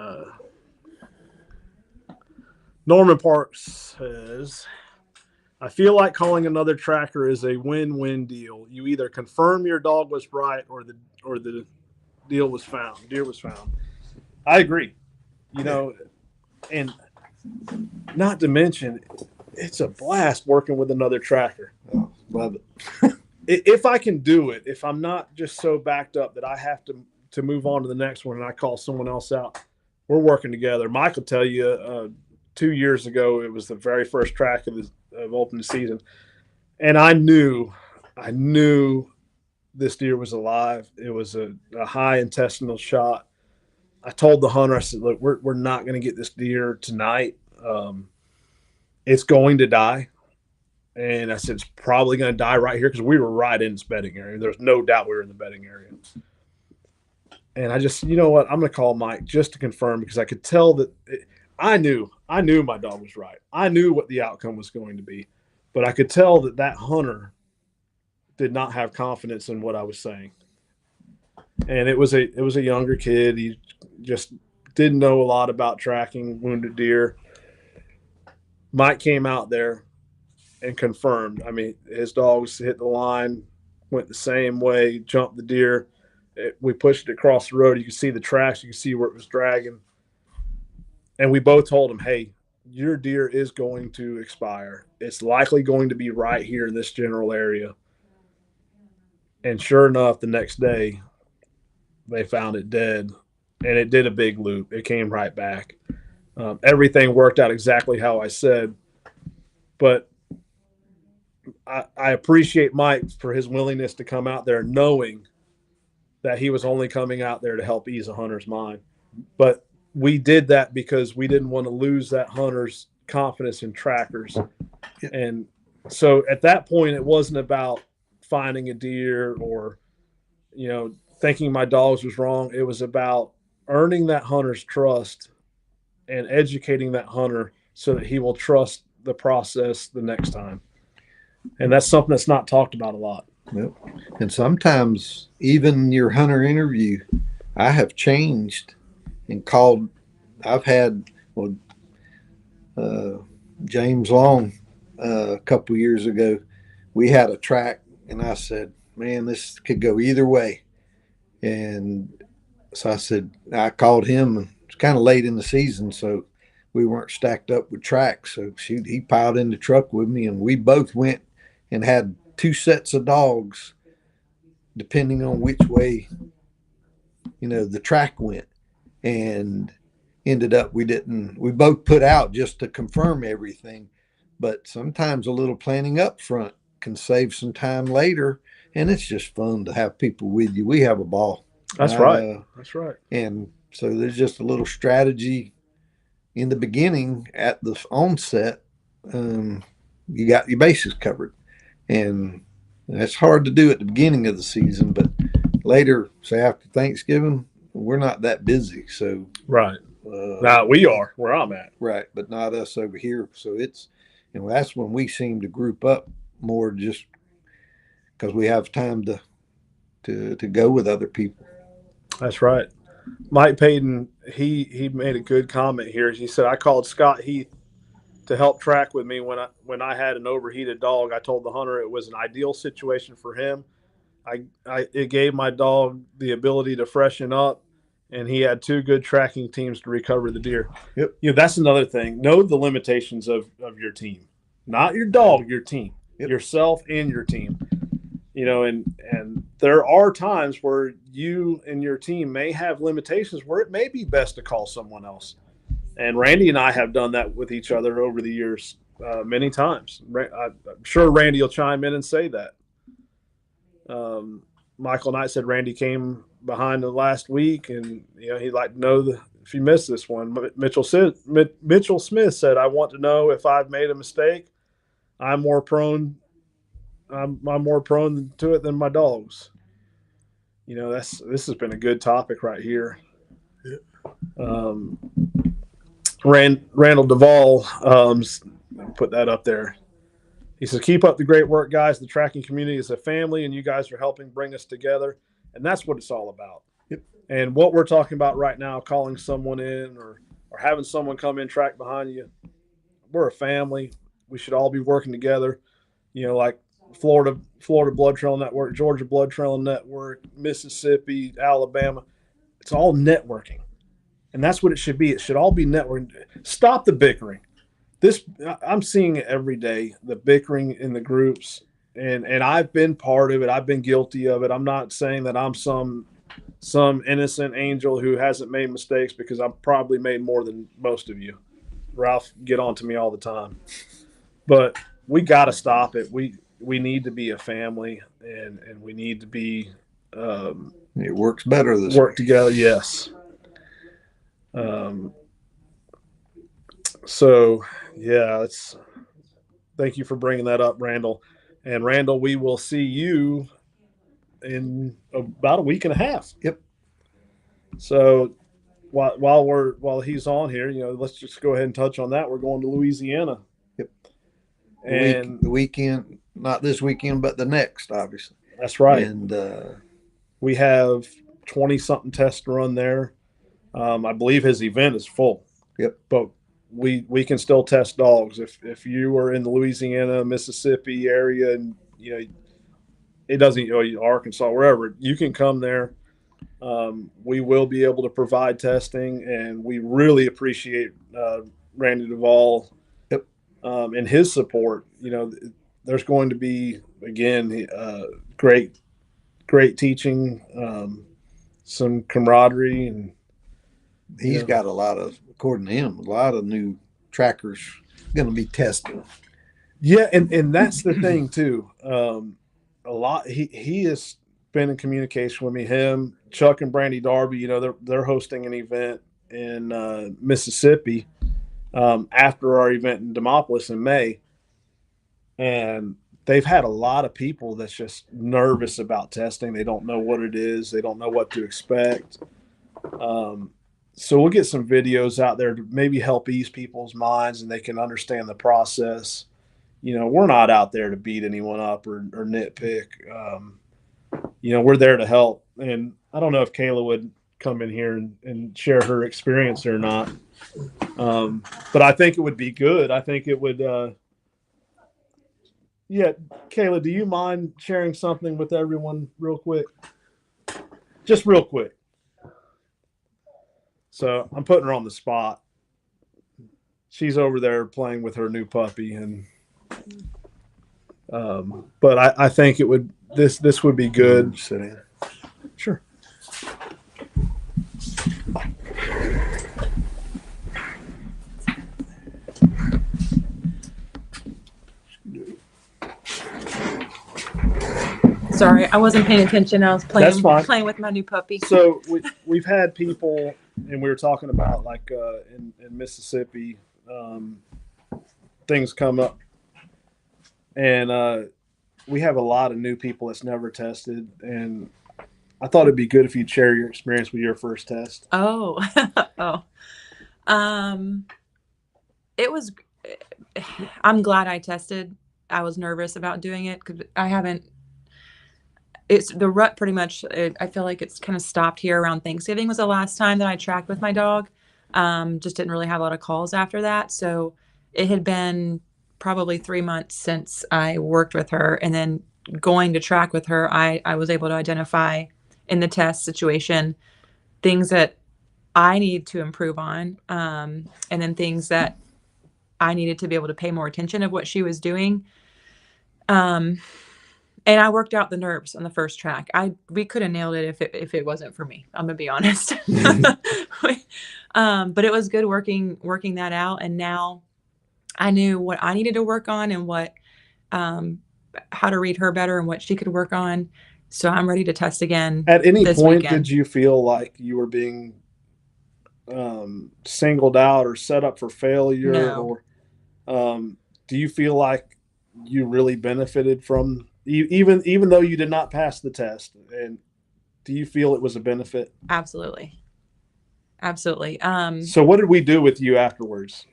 Norman Parks says, I feel like calling another tracker is a win-win deal. You either confirm your dog was right or the deer was found. I agree. And not to mention, it's a blast working with another tracker. Oh, love it. If I can do it, if I'm not just so backed up that I have to move on to the next one and I call someone else out, we're working together. Mike will tell you 2 years ago, it was the very first track of opening season, and I knew this deer was alive. It was a high intestinal shot. I told the hunter, I said, look, we're not going to get this deer tonight. It's going to die. And I said, it's probably going to die right here, because we were right in its bedding area. There's no doubt we were in the bedding area. And I just, you know what? I'm going to call Mike just to confirm, because I could tell that I knew my dog was right. I knew what the outcome was going to be, but I could tell that hunter did not have confidence in what I was saying. And it was a younger kid. He just didn't know a lot about tracking wounded deer. Mike came out there and confirmed. I mean, his dogs hit the line, went the same way, jumped the deer. We pushed it across the road. You could see the tracks. You could see where it was dragging. And we both told him, hey, your deer is going to expire. It's likely going to be right here in this general area. And sure enough, the next day, they found it dead. And it did a big loop. It came right back. Everything worked out exactly how I said. But I appreciate Mike for his willingness to come out there knowing that he was only coming out there to help ease a hunter's mind. But we did that because we didn't want to lose that hunter's confidence in trackers. Yeah. And so at that point, it wasn't about finding a deer or, thinking my dogs was wrong. It was about earning that hunter's trust and educating that hunter so that he will trust the process the next time. And that's something that's not talked about a lot. Yep. And sometimes even your hunter interview, I have changed and called. I've had James Long a couple years ago. We had a track, and I said, "Man, this could go either way." And so I called him. It's kind of late in the season, so we weren't stacked up with tracks. So he piled in the truck with me, and we both went and had 2 sets of dogs, depending on which way, the track went. And ended up we both put out just to confirm everything. But sometimes a little planning up front can save some time later, and it's just fun to have people with you. We have a ball. That's right. That's right. And so there's just a little strategy in the beginning at the onset. You got your bases covered, and that's hard to do at the beginning of the season, but later, say after Thanksgiving, we're not that busy. So right. Now we are where I'm at. Right, but not us over here. So it's, that's when we seem to group up more, just because we have time to go with other people. That's right. Mike Payton, he made a good comment here. He said, I called Scott Heath to help track with me when I had an overheated dog. I told the hunter it was an ideal situation for him. It gave my dog the ability to freshen up, and he had 2 good tracking teams to recover the deer. Yep. That's another thing. Know the limitations of your team, not your dog, your team, yep. Yourself and your team. And there are times where you and your team may have limitations where it may be best to call someone else. And Randy and I have done that with each other over the years many times. I'm sure Randy will chime in and say that. Michael Knight said Randy came behind the last week, and he'd like to know if you missed this one. Mitchell Smith said, I want to know if I've made a mistake. I'm more prone to it than my dogs. This has been a good topic right here. Randall Duvall put that up there. He says, keep up the great work, guys. The tracking community is a family, and you guys are helping bring us together. And that's what it's all about. Yep. And what we're talking about right now, calling someone in or having someone come in track behind you, we're a family. We should all be working together. Like Florida Blood Trail Network, Georgia Blood Trail Network, Mississippi, Alabama. It's all networking. And that's what it should be. It should all be networking. Stop the bickering. I'm seeing it every day, the bickering in the groups, and I've been part of it. I've been guilty of it. I'm not saying that I'm some innocent angel who hasn't made mistakes, because I've probably made more than most of you. Ralph get on to me all the time. But we got to stop it. We need to be a family, and we need to be it works better this work way. Together, yes. So yeah, thank you for bringing that up, Randall. And Randall, we will see you in about a week and a half. Yep. So while he's on here, let's just go ahead and touch on that. We're going to Louisiana. Yep. And the weekend, not this weekend, but the next, obviously. That's right. And we have 20-something tests to run there. I believe his event is full. Yep. But we can still test dogs. If you are in the Louisiana, Mississippi area, and it doesn't, Arkansas, wherever, you can come there. We will be able to provide testing, and we really appreciate Randy Duvall. Yep. And his support. There's going to be, again, great teaching, some camaraderie, and he's got a lot of, according to him, a lot of new trackers going to be testing. Yeah, and that's the thing too. A lot. He has been in communication with me. Him, Chuck, and Brandy Darby. They're hosting an event in Mississippi, after our event in Demopolis in May, and they've had a lot of people that's just nervous about testing. They don't know what it is. They don't know what to expect. So we'll get some videos out there to maybe help ease people's minds and they can understand the process. We're not out there to beat anyone up or nitpick. We're there to help. And I don't know if Kayla would come in here and share her experience or not. But I think it would be good. I think it would. Yeah, Kayla, do you mind sharing something with everyone real quick? Just real quick. So I'm putting her on the spot. She's over there playing with her new puppy, and but I think it would this would be good. Sit in. Sure. Sorry, I wasn't paying attention. I was That's fine. playing with my new puppy. So we've had people, and we were talking about like in Mississippi, things come up, and we have a lot of new people that's never tested, and I thought it'd be good if you'd share your experience with your first test. Oh, it was. I'm glad I tested. I was nervous about doing it because I haven't. It's the rut pretty much. I feel like it's kind of stopped here around Thanksgiving was the last time that I tracked with my dog. Just didn't really have a lot of calls after that. So it had been probably 3 months since I worked with her. And then going to track with her, I was able to identify in the test situation things that I need to improve on. And then things that I needed to be able to pay more attention of what she was doing. And I worked out the nerves on the first track. We could have nailed it if it wasn't for me. I'm gonna be honest. But it was good working that out. And now I knew what I needed to work on and what how to read her better and what she could work on. So I'm ready to test again. At any this point, weekend. did you feel like you were being singled out or set up for failure? No. Or do you feel like you really benefited from even though you did not pass the test? And do you feel it was a benefit? Absolutely. So what did we do with you afterwards?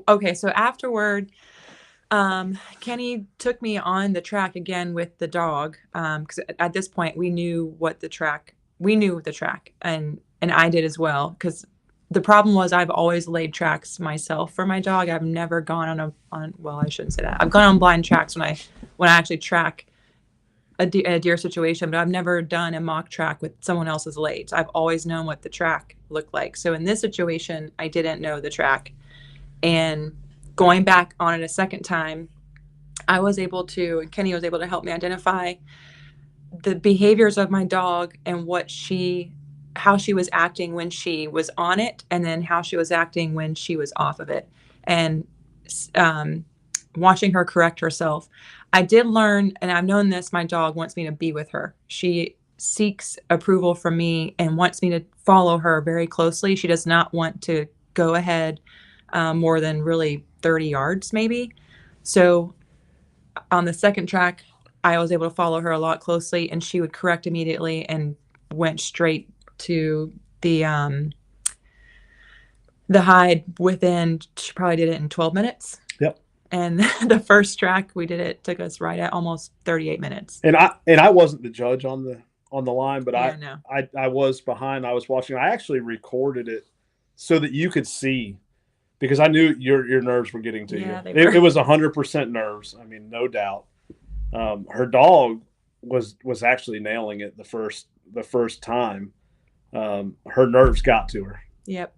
Okay, so afterward, Kenny took me on the track again with the dog, because at this point we knew the track, and I did as well. Because the problem was I've always laid tracks myself for my dog. I've never gone well, I shouldn't say that. I've gone on blind tracks when I actually track a deer situation, but I've never done a mock track with someone else's laid. So I've always known what the track looked like. So in this situation, I didn't know the track. And going back on it a second time, Kenny was able to help me identify the behaviors of my dog and how she was acting when she was on it, and then how she was acting when she was off of it. And watching her correct herself. I did learn, and I've known this, my dog wants me to be with her. She seeks approval from me and wants me to follow her very closely. She does not want to go ahead more than really 30 yards maybe. So on the second track, I was able to follow her a lot closely, and she would correct immediately and went straight to the hide she probably did it in 12 minutes. Yep. And the first track we did it took us right at almost 38 minutes. And I wasn't the judge on the line, but yeah, I was behind. I was watching. I actually recorded it so that you could see, because I knew your nerves were getting to you. It was 100% nerves. I mean, no doubt. Her dog was actually nailing it the first time. Her nerves got to her. Yep.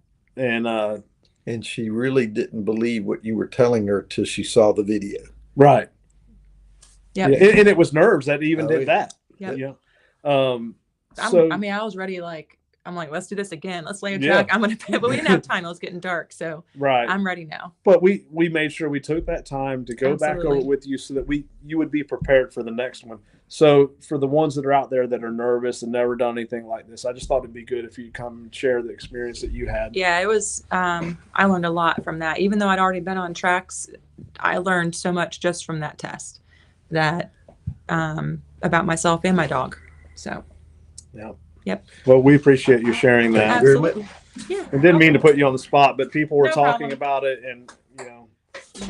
And she really didn't believe what you were telling her till she saw the video. Right. Yeah. And it was nerves that even did that. Yep. Yeah. I was ready. Like, I'm like, let's do this again. Let's lay a Yeah. track. I'm going to, but we didn't have time. It was getting dark. So Right. I'm ready now. But we made sure we took that time to go back over Absolutely. it with you so that you would be prepared for the next one. So for the ones that are out there that are nervous and never done anything like this, I just thought it'd be good if you come and share the experience that you had. Yeah, it was, I learned a lot from that. Even though I'd already been on tracks, I learned so much just from that test that, about myself and my dog. So, Yeah. Yep. Well, we appreciate you sharing that. Absolutely. Yeah. I didn't mean to put you on the spot, but people were No talking problem. about it, and No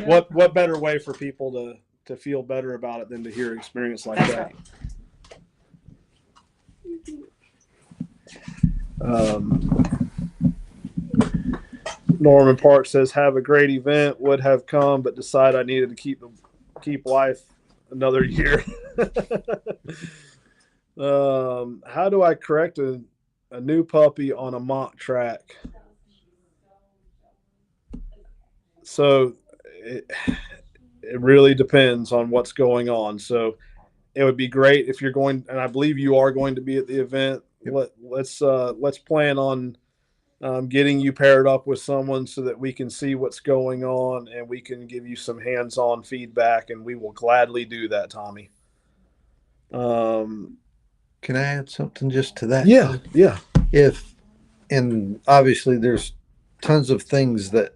what better way for people to feel better about it than to hear experience like That's that. Right. Norman Park says, "Have a great event. Would have come, but decided I needed to keep life another year." How do I correct a new puppy on a mock track? So it really depends on what's going on. So it would be great if you're going, and I believe you are going to be at the event. Yep. Let's plan on getting you paired up with someone so that we can see what's going on and we can give you some hands-on feedback, and we will gladly do that, Tommy. Can I add something just to that? Yeah. And obviously there's tons of things that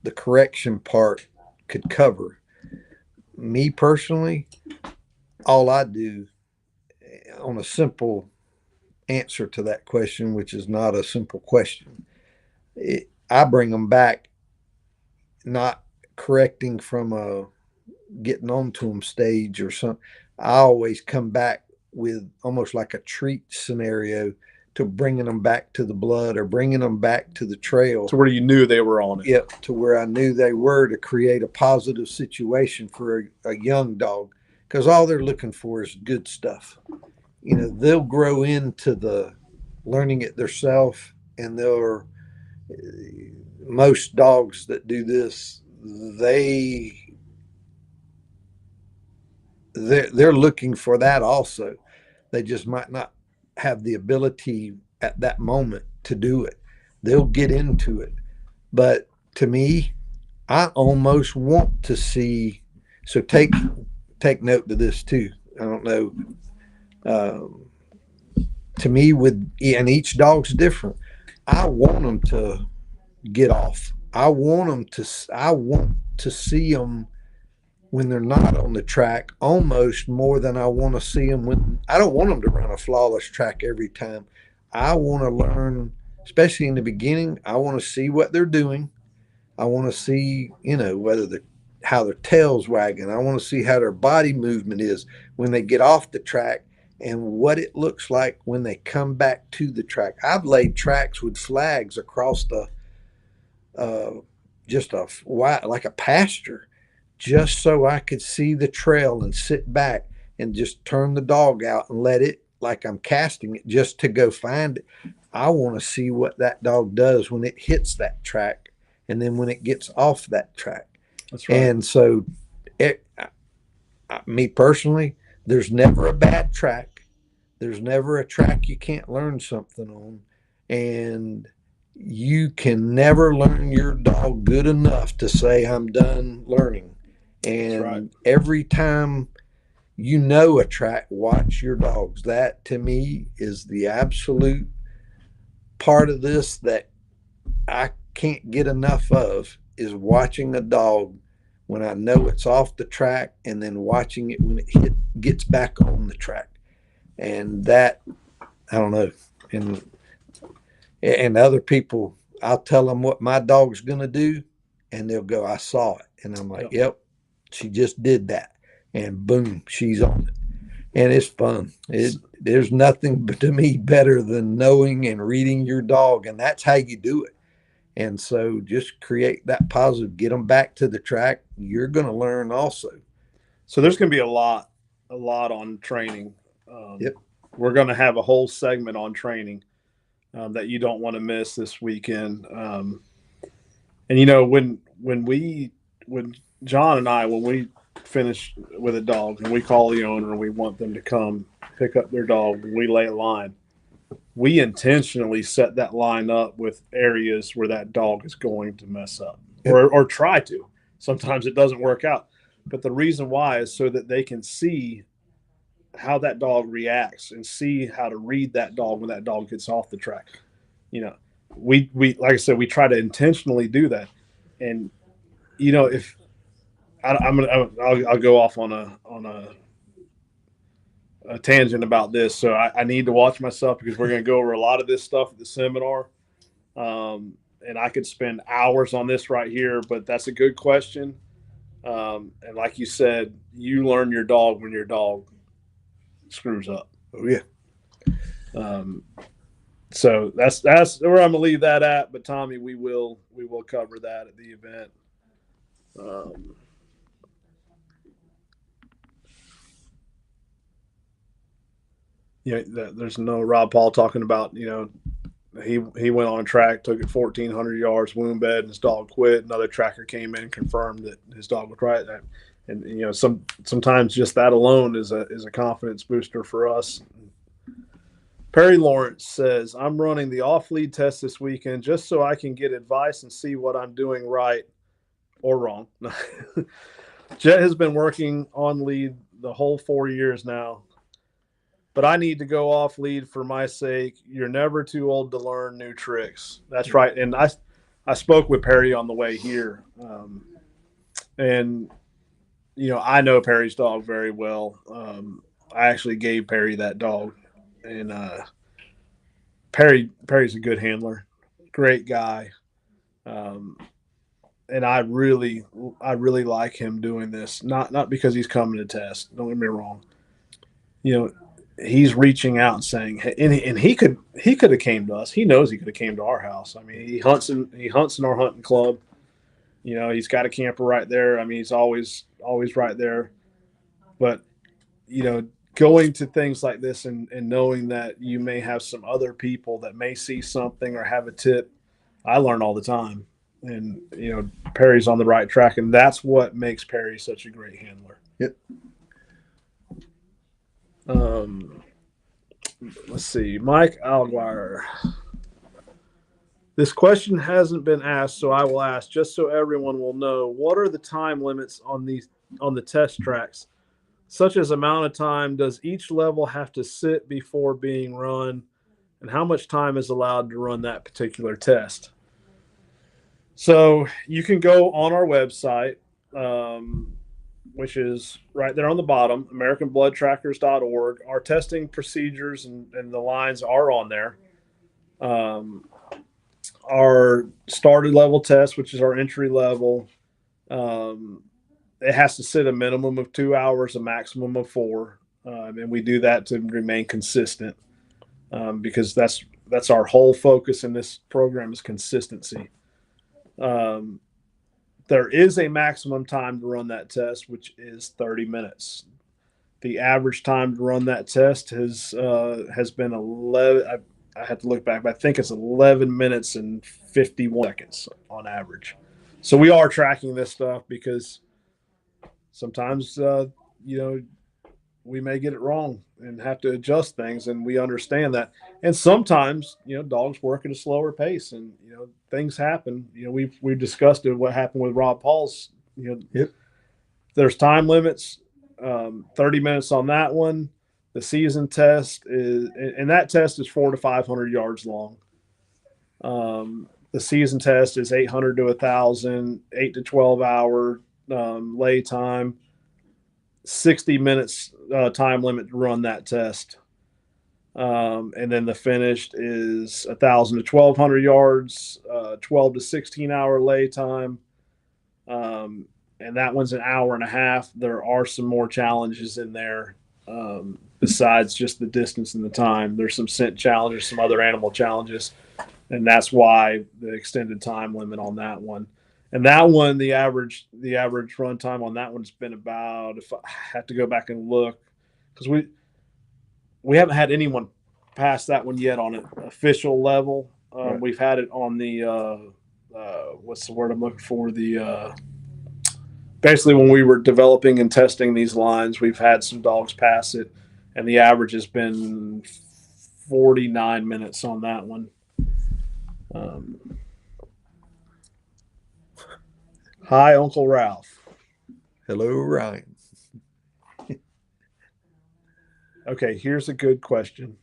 the correction part could cover. Me personally, all I do on a simple answer to that question, which is not a simple question, I bring them back, not correcting from a getting onto them stage or something. I always come back with almost like a treat scenario to bringing them back to the blood or bringing them back to the trail. To where you knew they were on it. Yep, to where I knew they were, to create a positive situation for a young dog, because all they're looking for is good stuff. They'll grow into the learning it themselves, and most dogs that do this, they're looking for that also. They just might not have the ability at that moment to do it. They'll get into it. But to me, I almost want to see, so take note to this too. I don't know. To me, and each dog's different. I want them to get off. I want to see them when they're not on the track, almost more than I want to see them when. I don't want them to run a flawless track every time. I want to learn, especially in the beginning. I want to see what they're doing. I want to see, how their tail's wagging. I want to see how their body movement is when they get off the track and what it looks like when they come back to the track. I've laid tracks with flags across the like a pasture, just so I could see the trail and sit back and just turn the dog out and let it, like I'm casting it, just to go find it. I want to see what that dog does when it hits that track and then when it gets off that track. That's right. And so me personally, there's never a bad track. There's never a track you can't learn something on. And you can never learn your dog good enough to say, I'm done learning. And right. Every time a track, watch your dogs. That to me is the absolute part of this that I can't get enough of, is watching a dog when I know it's off the track and then watching it when it gets back on the track. And that, I don't know. And other people, I'll tell them what my dog's going to do, and they'll go, I saw it. And I'm like, yep, she just did that. And boom, she's on it. And it's fun. There's nothing to me better than knowing and reading your dog. And that's how you do it. And so just create that positive, get them back to the track. You're going to learn also. So there's going to be a lot on training. Yep. We're going to have a whole segment on training that you don't want to miss this weekend. And when John and I, when we finish with a dog and we call the owner and we want them to come pick up their dog and we lay a line, we intentionally set that line up with areas where that dog is going to mess up or try to. Sometimes it doesn't work out. But the reason why is so that they can see how that dog reacts and see how to read that dog when that dog gets off the track. You know, we like I said, we try to intentionally do that. And if I'll go off on a tangent about this, so I need to watch myself because we're going to go over a lot of this stuff at the seminar. And I could spend hours on this right here, but that's a good question. And like you said, you learn your dog when your dog screws up. Oh yeah. So that's where I'm gonna leave that at. But Tommy, we will cover that at the event. There's no Rob Paul talking about he went on track, took it 1,400 yards, wound bed, and his dog quit. Another tracker came in, confirmed that his dog was right. And sometimes just that alone is a confidence booster for us. Perry Lawrence says, I'm running the off-lead test this weekend just so I can get advice and see what I'm doing right or wrong. Jet has been working on lead the whole 4 years now, but I need to go off lead for my sake. You're never too old to learn new tricks. That's right. And I spoke with Perry on the way here. And I know Perry's dog very well. I actually gave Perry that dog. And Perry's a good handler, great guy, and I really like him doing this. Not because he's coming to test. Don't get me wrong. He's reaching out and saying, and he could have came to us. He knows he could have came to our house. I mean, he hunts in our hunting club. He's got a camper right there. I mean, he's always right there. But going to things like this and knowing that you may have some other people that may see something or have a tip, I learn all the time. And, Perry's on the right track, and that's what makes Perry such a great handler. Yep. Let's see. Mike Alguire. This question hasn't been asked, so I will ask just so everyone will know. What are the time limits on the test tracks? Such as amount of time does each level have to sit before being run, and how much time is allowed to run that particular test? So you can go on our website, which is right there on the bottom, AmericanBloodTrackers.org. Our testing procedures and the lines are on there. Our started level test, which is our entry level, it has to sit a minimum of 2 hours, a maximum of 4. And we do that to remain consistent because that's our whole focus in this program is consistency. There is a maximum time to run that test, which is 30 minutes. The average time to run that test has been 11. I had to look back, but I think it's 11 minutes and 51 seconds on average. So we are tracking this stuff because sometimes, we may get it wrong and have to adjust things, and we understand that. And sometimes, dogs work at a slower pace, and things happen. We've discussed it. What happened with Rob Paul's? Yep. There's time limits. 30 minutes on that one. The season test and that test is 400 to 500 yards long. The season test is 800 to 1,000, 8 to 12 hour lay time. 60 minutes time limit to run that test. And then the finished is 1,000 to 1,200 yards, 12 to 16 hour lay time. And that one's an hour and a half. There are some more challenges in there besides just the distance and the time. There's some scent challenges, some other animal challenges. And that's why the extended time limit on that one. And that one, the average run time on that one's been about, if I have to go back and look, because we haven't had anyone pass that one yet on an official level. Right. We've had it on the what's the word I'm looking for? Basically when we were developing and testing these lines, we've had some dogs pass it, and the average has been 49 minutes on that one. Hi, Uncle Ralph. Hello, Ryan. Okay, here's a good question.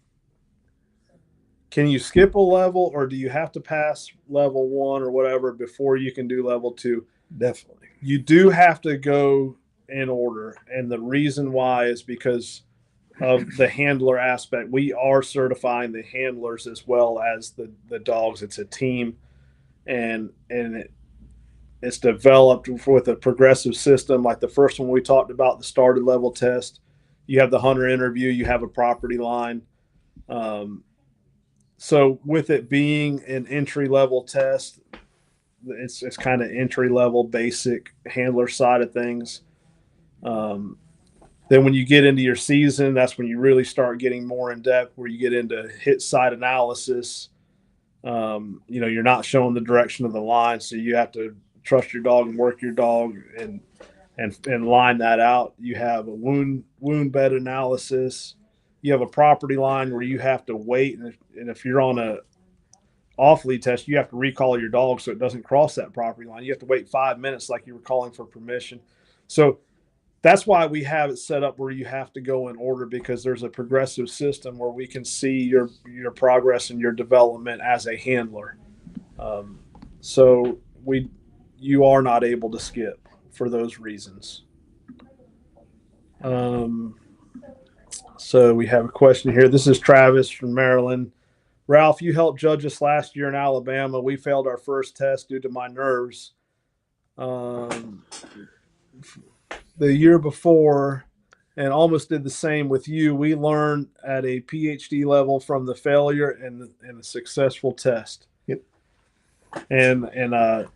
Can you skip a level, or do you have to pass level 1 or whatever before you can do level 2? Definitely. You do have to go in order. And the reason why is because of the handler aspect. We are certifying the handlers as well as the dogs. It's a team, and it's developed with a progressive system. Like the first one we talked about, the started level test. You have the hunter interview. You have a property line. So with it being an entry level test, it's kind of entry level, basic handler side of things. Then when you get into your season, that's when you really start getting more in depth, where you get into hit side analysis. You're not showing the direction of the line, so you have to trust your dog and work your dog and line that out. You have a wound bed analysis. You have a property line where you have to wait, and if you're on a off lead test, you have to recall your dog so it doesn't cross that property line. You have to wait 5 minutes like you were calling for permission. So that's why we have it set up where you have to go in order, because there's a progressive system where we can see your progress and your development as a handler. So you are not able to skip for those reasons. So we have a question here. This is Travis from Maryland. Ralph, you helped judge us last year in Alabama. We failed our first test due to my nerves. The year before, and almost did the same with you. We learned at a PhD level from the failure and the successful test. Yep. And I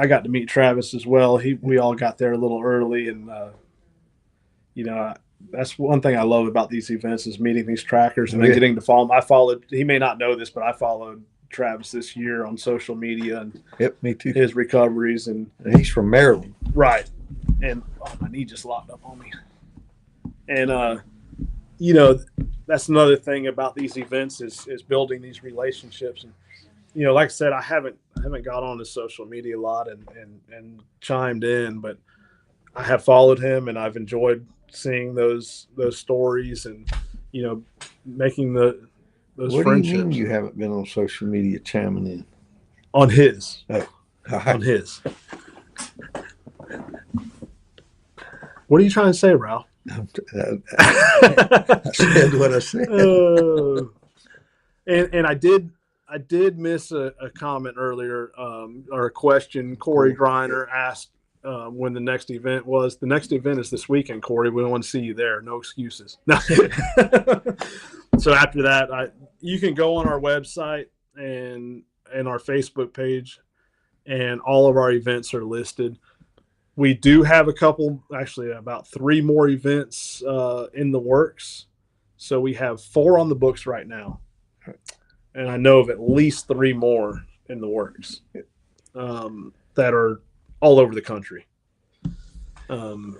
got to meet Travis as well. We all got there a little early, and that's one thing I love about these events is meeting these trackers and then getting to follow them. He may not know this, but I followed Travis this year on social media and me too. His recoveries, and he's from Maryland. Right. And my knee just locked up on me. And that's another thing about these events is building these relationships. And like I said, I haven't got on his social media a lot and chimed in, but I have followed him, and I've enjoyed seeing those stories and making those what friendships. Do you mean you haven't been on social media chiming in? On his. Oh. On his. What are you trying to say, Ralph? I said what I said. And I did miss a comment earlier, or a question. Corey Griner asked when the next event was. The next event is this weekend, Corey. We want to see you there. No excuses. So after that, you can go on our website and our Facebook page, and all of our events are listed. We do have actually about 3 more events in the works. So we have 4 on the books right now. And I know of at least 3 more in the works that are all over the country. And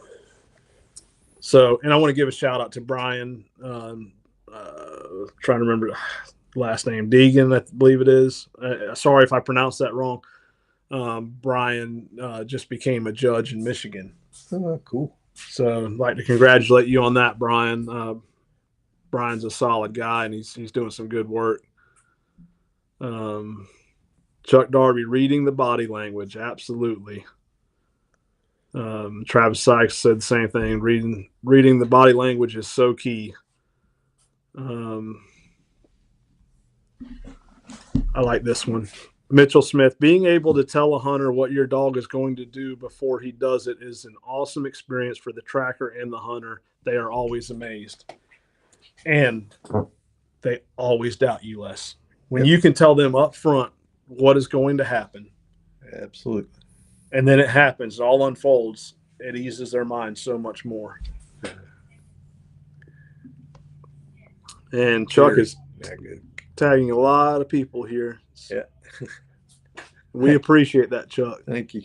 I want to give a shout out to Brian. Trying to remember the last name, Deegan, I believe it is. Sorry if I pronounced that wrong. Brian just became a judge in Michigan. Oh, cool. So I'd like to congratulate you on that, Brian. Brian's a solid guy, and he's doing some good work. Chuck Darby, reading the body language, absolutely. Travis Sykes said the same thing. Reading the body language is so key. I like this one. Mitchell Smith, being able to tell a hunter what your dog is going to do before he does it is an awesome experience for the tracker and the hunter. They are always amazed. And they always doubt you less. When you can tell them up front what is going to happen. Absolutely. And then it happens, it all unfolds. It eases their mind so much more. And Chuck is tagging a lot of people here. Yeah. We appreciate that, Chuck. Thank you.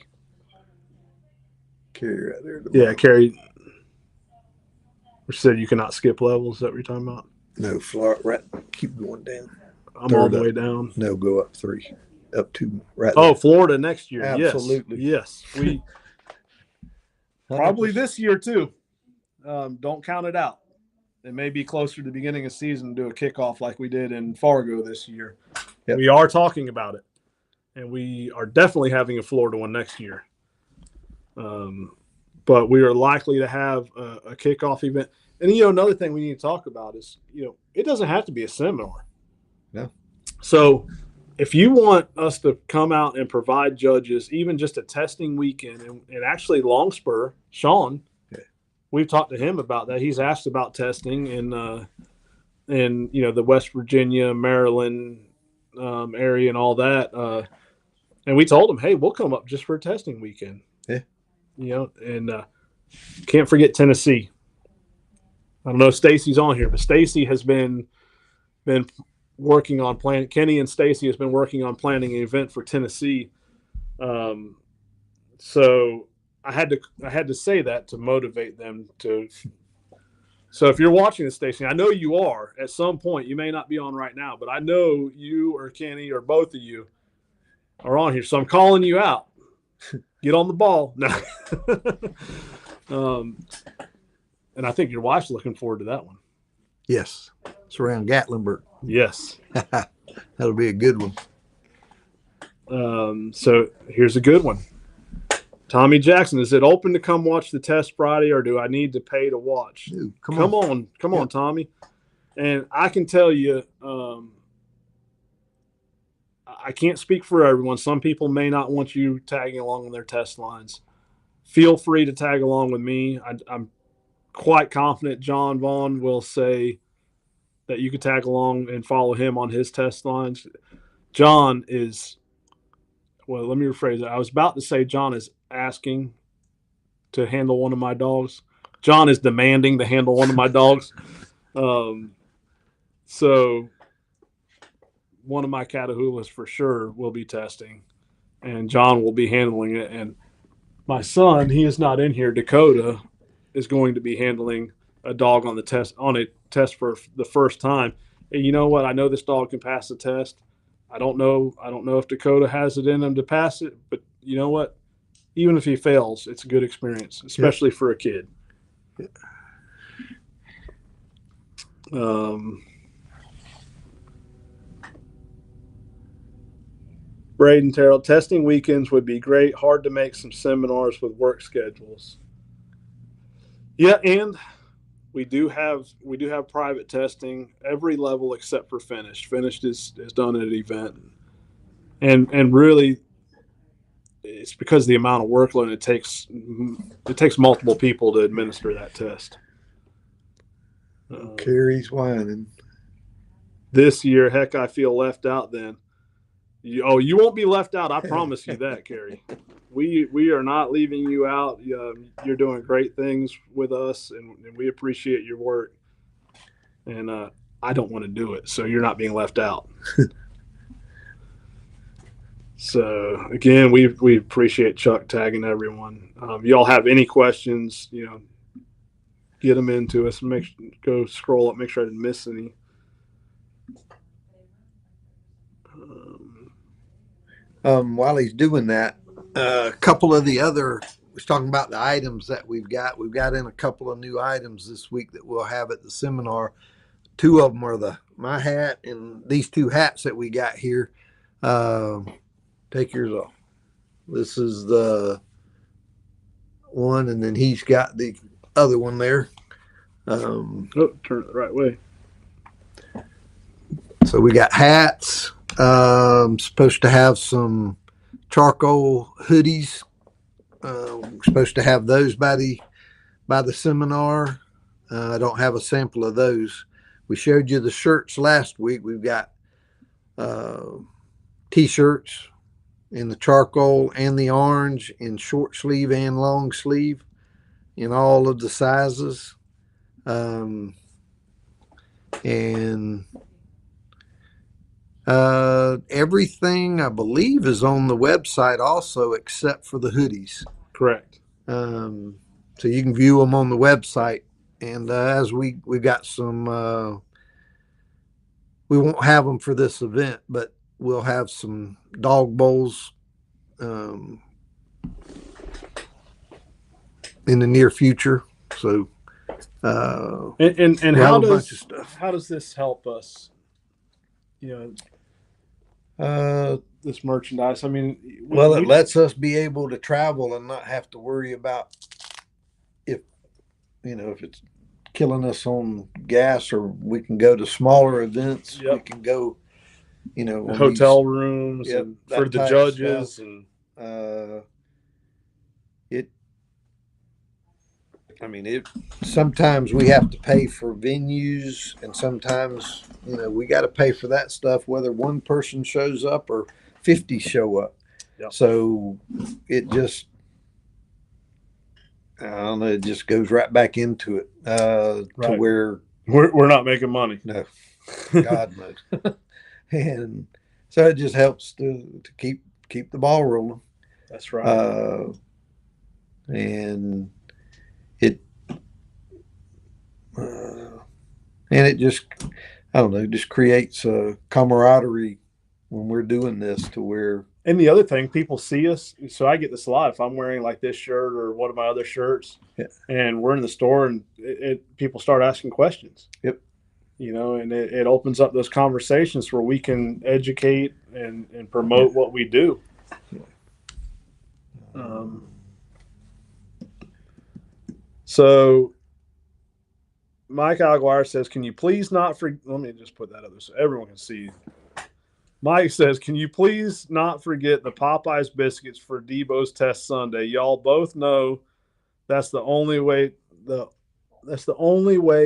Carrie right there. Yeah, Carrie. Which said you cannot skip levels. Is that what you're talking about? No, Florida. Right, keep going down. I'm Third all the up. way down. No, go up 3, up 2. Right. Oh, there. Florida next year. Absolutely. Yes. We probably this year too. Don't count it out. It may be closer to the beginning of the season to do a kickoff like we did in Fargo this year. Yep. We are talking about it, and we are definitely having a Florida one next year. But we are likely to have a kickoff event. And, another thing we need to talk about is, it doesn't have to be a seminar. No. So if you want us to come out and provide judges, even just a testing weekend, and actually Longspur, Sean, we've talked to him about that. He's asked about testing in the West Virginia, Maryland area and all that. And we told him, hey, we'll come up just for a testing weekend. Yeah. And can't forget Tennessee. I don't know if Stacy's on here, but Stacy has been working on planning. Kenny and Stacy has been working on planning an event for Tennessee. So I had to say that to motivate them to. So if you're watching this, Stacy, I know you are at some point. You may not be on right now, but I know you or Kenny or both of you are on here. So I'm calling you out. Get on the ball. No. And I think your wife's looking forward to that one. Yes. It's around Gatlinburg. Yes. That'll be a good one. So here's a good one. Tommy Jackson, is it open to come watch the test Friday, or do I need to pay to watch? Dude, Come on, Tommy. And I can tell you, I can't speak for everyone. Some people may not want you tagging along on their test lines. Feel free to tag along with me. I'm quite confident John Vaughn will say that you could tag along and follow him on his test lines. John is, well, let me rephrase it. I was about to say John is asking to handle one of my dogs. John is demanding to handle one of my dogs. So one of my Catahoulas for sure will be testing, and John will be handling it. And my son, he is not in here, Dakota, is going to be handling a dog on a test for the first time. And you know what? I know this dog can pass the test. I don't know if Dakota has it in him to pass it, but you know what? Even if he fails, it's a good experience, especially for a kid. Braden Terrell, testing weekends would be great. Hard to make some seminars with work schedules. Yeah, and we do have private testing every level except for finished. Finished is done at an event, and really, it's because of the amount of workload it takes multiple people to administer that test. Carrie's whining. This year, heck, I feel left out then. You won't be left out. I promise you that, Carrie. We are not leaving you out. You're doing great things with us, and we appreciate your work. And I don't want to do it, so you're not being left out. So again, we appreciate Chuck tagging everyone. Y'all have any questions? Get them into us. Go scroll up. Make sure I didn't miss any. While he's doing that, a couple of the other, was talking about the items that we've got. We've got in a couple of new items this week that we'll have at the seminar. 2 of them are my hat and these 2 hats that we got here. Take yours off. This is the one, and then he's got the other one there. Turn it the right way. So we got hats. Supposed to have some charcoal hoodies. We're supposed to have those by the seminar. I don't have a sample of those. We showed you the shirts last week. We've got t-shirts in the charcoal and the orange, in short sleeve and long sleeve, in all of the sizes. And everything I believe is on the website also, except for the hoodies. Correct. So you can view them on the website. And as we've got some we won't have them for this event, but we'll have some dog bowls in the near future. So, and we'll how have a bunch of does stuff. how does this help us? This merchandise. I mean, Well, it lets us be able to travel and not have to worry about if it's killing us on gas, or we can go to smaller events. Yep. We can go, on hotel rooms Yep, and that for the type of judges stuff. and it sometimes we have to pay for venues, and sometimes we got to pay for that stuff whether one person shows up or 50 show up. Yep. So it just, I don't know, it just goes right back into it to where we're not making money. No, God knows. And so it just helps to keep the ball rolling. That's right. And it just, I don't know, just creates a camaraderie when we're doing this to where. And the other thing, people see us. So I get this a lot. If I'm wearing like this shirt or one of my other shirts, and we're in the store, and people start asking questions. Yep. And it opens up those conversations where we can educate and promote what we do. So Mike Alguire says, can you please not forget? Let me just put that up there so everyone can see. Mike says, can you please not forget the Popeyes biscuits for Debo's test Sunday? Y'all both know that's the only way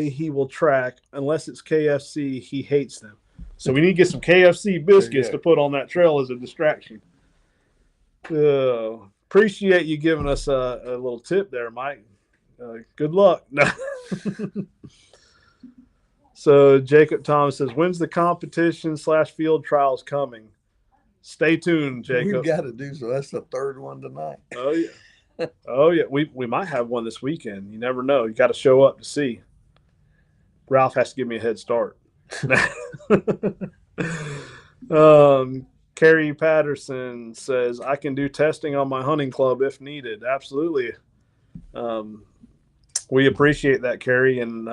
he will track. Unless it's KFC, he hates them. So we need to get some KFC biscuits to put on that trail as a distraction. Appreciate you giving us a little tip there, Mike. Good luck. So Jacob Thomas says, when's the competition / field trials coming? Stay tuned, Jacob. We've got to do so. That's the third one tonight. Oh, yeah. Oh, yeah. We might have one this weekend. You never know. You got to show up to see. Ralph has to give me a head start. Carrie Patterson says, I can do testing on my hunting club if needed. Absolutely. We appreciate that, Carrie, and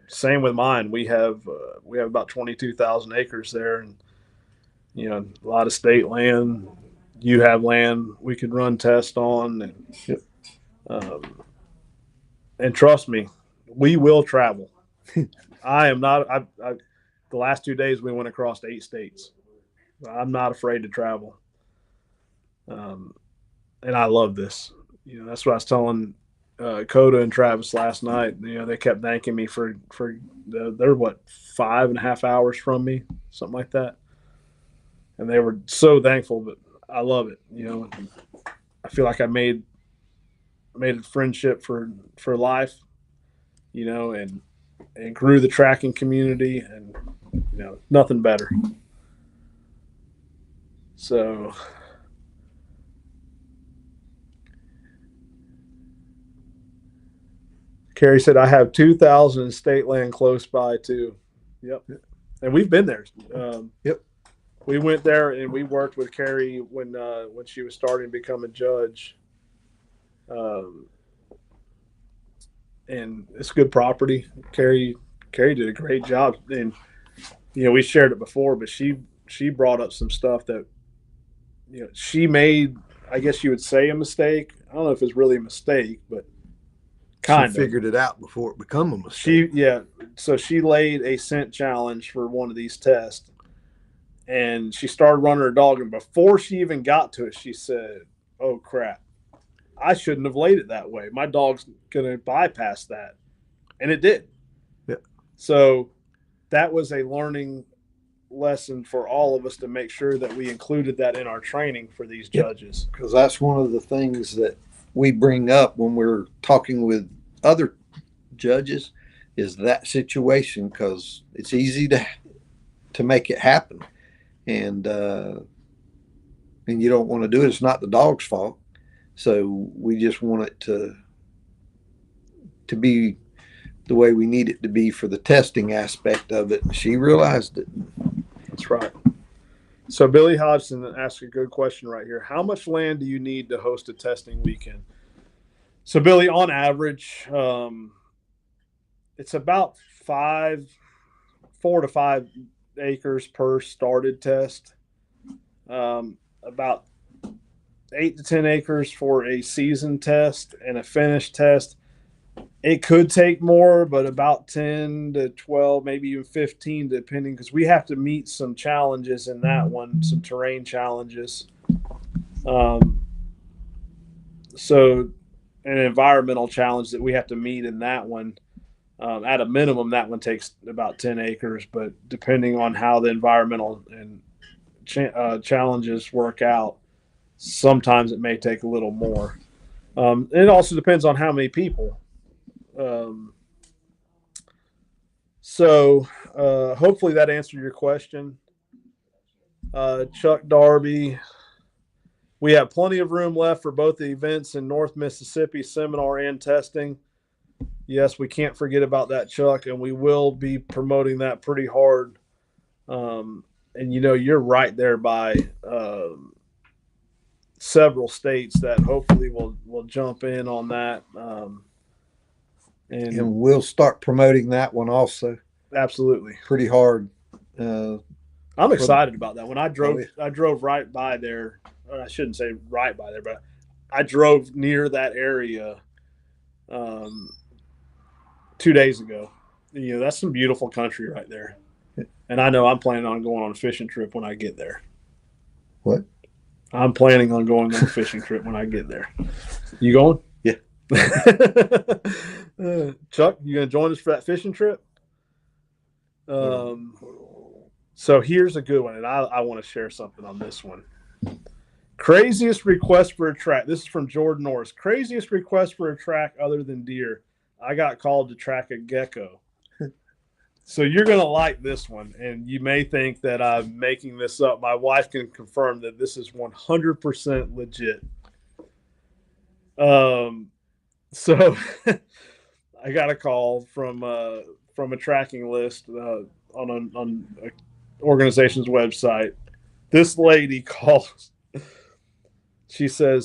same with mine. We have about 22,000 acres there, and a lot of state land. You have land we could run tests on, and trust me, we will travel. I am not. The last 2 days we went across 8 states. I'm not afraid to travel, and I love this. That's what I was telling Coda and Travis last night. They kept thanking me for they're 5.5 hours from me, something like that, and they were so thankful. But I love it. I feel like I made a friendship for life, and grew the tracking community, and nothing better. So. Carrie said, I have 2,000 state land close by too. Yep. And we've been there. Yep. We went there and we worked with Carrie when she was starting to become a judge. And it's good property. Carrie did a great job. And, we shared it before, but she brought up some stuff that, she made, I guess you would say, a mistake. I don't know if it's really a mistake, but She figured it out before it become a mistake. So she laid a scent challenge for one of these tests, and she started running her dog, and before she even got to it, she said, oh crap, I shouldn't have laid it that way. My dog's gonna bypass that. And it did. Yeah. So that was a learning lesson for all of us to make sure that we included that in our training for these judges. Because that's one of the things that we bring up when we're talking with other judges is that situation, because it's easy to make it happen, and you don't want to do it. It's not the dog's fault, so we just want it to be the way we need it to be for the testing aspect of it. She realized it. That's right. So Billy Hodgson asked a good question right here. How much land do you need to host a testing weekend? So Billy, on average, it's about 4 to 5 acres per started test. About 8 to 10 acres for a season test and a finished test. It could take more, but about 10 to 12, maybe even 15, depending, because we have to meet some challenges in that one, some terrain challenges. So an environmental challenge that we have to meet in that one. At a minimum, that one takes about 10 acres, but depending on how the environmental and challenges work out, sometimes it may take a little more. It also depends on how many people. So hopefully that answered your question. Chuck Darby, we have plenty of room left for both the events in North Mississippi, seminar and testing. Yes, we can't forget about that, Chuck, and we will be promoting that pretty hard. And you're right there by several states that hopefully will jump in on that. And we'll start promoting that one also. Absolutely, pretty hard. I'm excited about that. When I drove right by there. I shouldn't say right by there, but I drove near that area 2 days ago. That's some beautiful country right there. And I know I'm planning on going on a fishing trip when I get there. What? I'm planning on going on a fishing trip when I get there. You going? Yeah. Chuck, you going to join us for that fishing trip? So here's a good one, and I want to share something on this one. Craziest request for a track. This is from Jordan Norris. Craziest request for a track other than deer. I got called to track a gecko. So you're going to like this one, and you may think that I'm making this up. My wife can confirm that this is 100% legit. So I got a call from a tracking list on an organization's website. This lady calls. She said,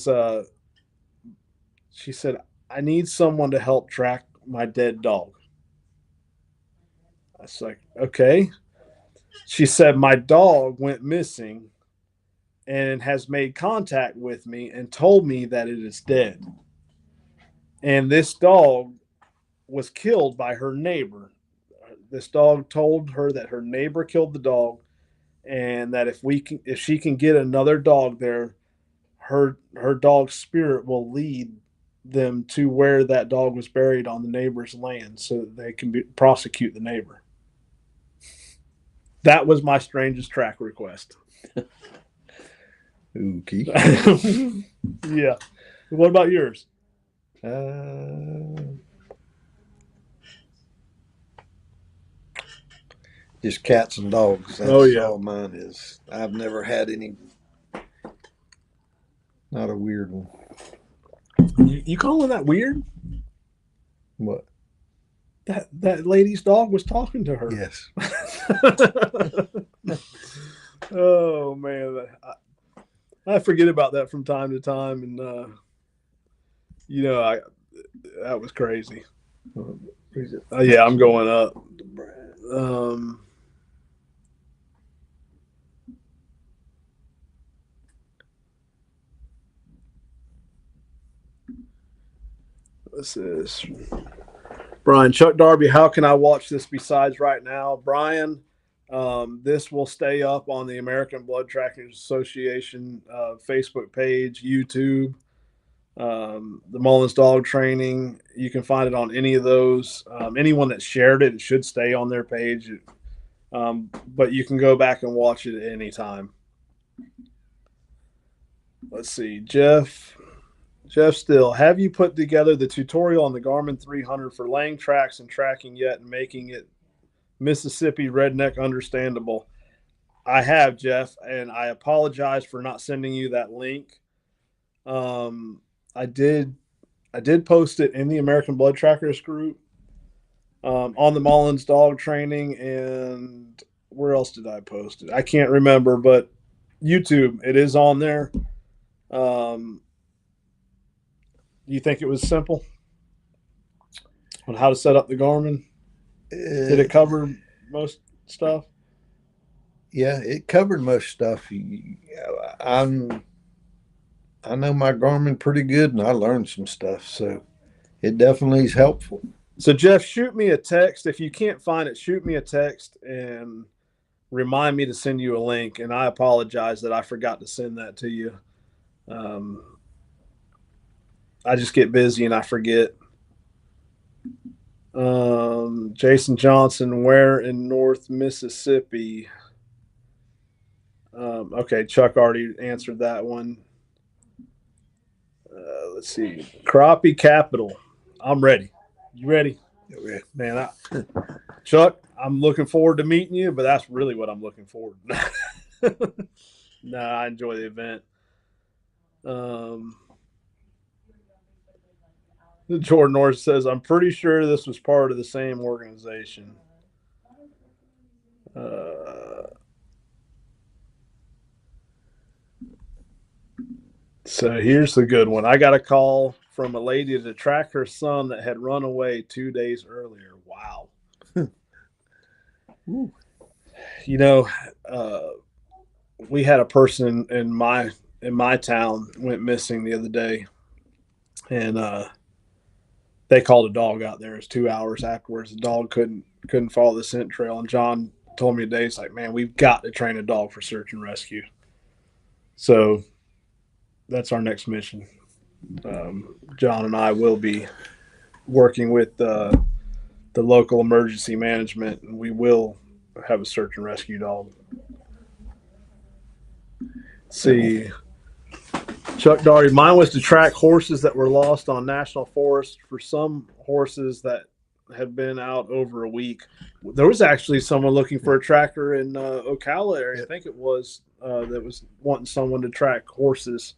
I need someone to help track my dead dog. I was like, okay. She said, my dog went missing and has made contact with me and told me that it is dead. And this dog was killed by her neighbor. This dog told her that her neighbor killed the dog, and that if she can get another dog there, her dog's spirit will lead them to where that dog was buried on the neighbor's land, so that they can prosecute the neighbor. That was my strangest track request. Okay. Yeah. What about yours? Just cats and dogs. That's all mine is. I've never had any. Not a weird one. You calling that weird? What? That lady's dog was talking to her. Yes. Oh man, I forget about that from time to time, and that was crazy. Yeah, I'm going up. This is Brian. Chuck Darby, how can I watch this besides right now? Brian, this will stay up on the American Blood Trackers Association Facebook page, YouTube, the Mullins Dog Training. You can find it on any of those. Anyone that shared it should stay on their page. But you can go back and watch it at any time. Let's see. Jeff Still, have you put together the tutorial on the Garmin 300 for laying tracks and tracking yet and making it Mississippi redneck understandable? I have, Jeff, and I apologize for not sending you that link. I did post it in the American Blood Trackers group. on the Mullins dog training, and where else did I post it? I can't remember, but YouTube, it is on there. You think it was simple on how to set up the Garmin? Did it cover most stuff? Yeah, it covered most stuff. I know my Garmin pretty good, and I learned some stuff, so it definitely is helpful. So Jeff, shoot me a text if you can't find it. Shoot me a text and remind me to send you a link. And I apologize that I forgot to send that to you. I just get busy and I forget. Jason Johnson, where in North Mississippi? Okay, Chuck already answered that one. Let's see. Crappie Capital. I'm ready. You ready? Okay. Man, Chuck, I'm looking forward to meeting you, but that's really what I'm looking forward to. Nah, I enjoy the event. Jordan Norris says, I'm pretty sure this was part of the same organization. So here's the good one. I got a call from a lady to track her son that had run away 2 days earlier. Wow. You know, we had a person in my town went missing the other day, and they called a dog out there. It was 2 hours afterwards. The dog couldn't follow the scent trail, and John told me today, he's like, man, we've got to train a dog for search and rescue. So that's our next mission. John and I will be working with the local emergency management, and we will have a search and rescue dog. Let's see. Chuck Daugherty, mine was to track horses that were lost on national forest. For some horses that had been out over a week, there was actually someone looking for a tracker in Ocala area. I think it was that was wanting someone to track horses.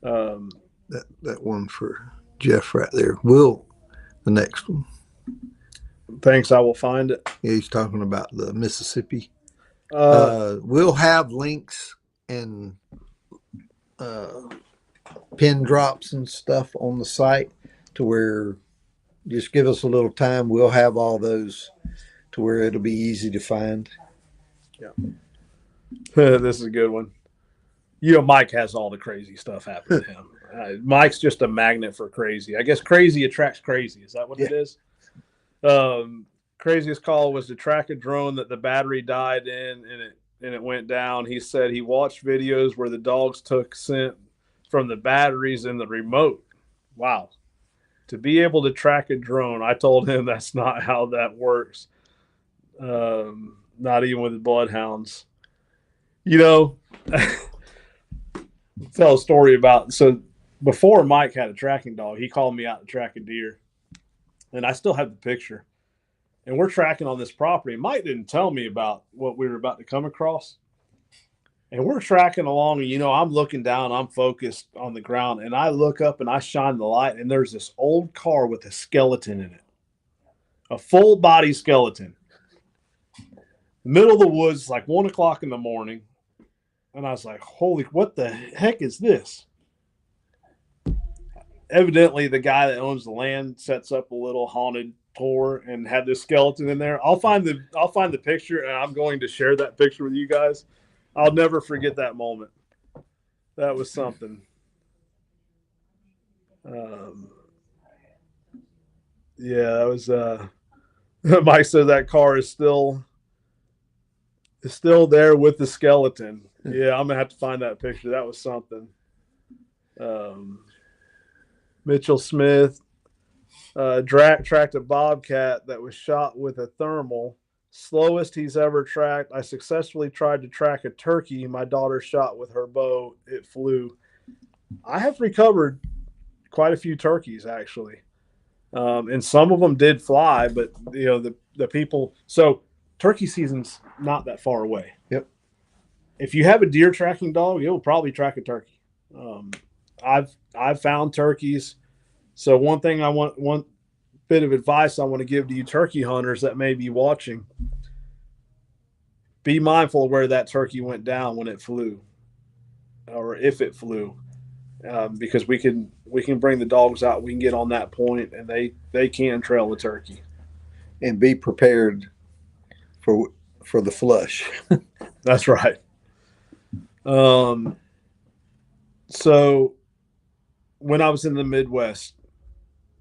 That one for Jeff right there. Will, the next one. Thanks, I will find it. Yeah, he's talking about the Mississippi. We'll have links and pin drops and stuff on the site to where just give us a little time. We'll have all those to where it'll be easy to find. Yeah. This is a good one. You know, Mike has all the crazy stuff happen to him. Mike's just a magnet for crazy. I guess crazy attracts crazy. Is that what it is? Craziest call was to track a drone that the battery died in, and it went down. He said he watched videos where the dogs took scent from the batteries in the remote. Wow. To be able to track a drone, I told him that's not how that works. Not even with the bloodhounds. You know, tell a story about, so before Mike had a tracking dog, he called me out to track a deer, and I still have the picture. And we're tracking on this property. Mike didn't tell me about what we were about to come across. And we're tracking along, and, you know, I'm looking down, I'm focused on the ground, and I look up and I shine the light, and there's this old car with a skeleton in it, a full body skeleton. Middle of the woods, like 1 o'clock in the morning. And I was like, holy, what the heck is this? Evidently, the guy that owns the land sets up a little haunted tour and had this skeleton in there. I'll find the picture, and I'm going to share that picture with you guys. I'll never forget that moment. That was something. Yeah, that was Mike said that car is still there with the skeleton. Yeah, I'm gonna have to find that picture. That was something. Mitchell Smith, tracked a bobcat that was shot with a thermal. Slowest he's ever tracked. I successfully tried to track a turkey my daughter shot with her bow. It flew. I have recovered quite a few turkeys, actually. And some of them did fly, but, you know, the people. So turkey season's not that far away. Yep. If you have a deer tracking dog, you'll probably track a turkey. I've found turkeys. So one bit of advice I want to give to you turkey hunters that may be watching. Be mindful of where that turkey went down when it flew, or if it flew, because we can bring the dogs out. We can get on that point, and they can trail the turkey. And be prepared for the flush. That's right. So when I was in the Midwest,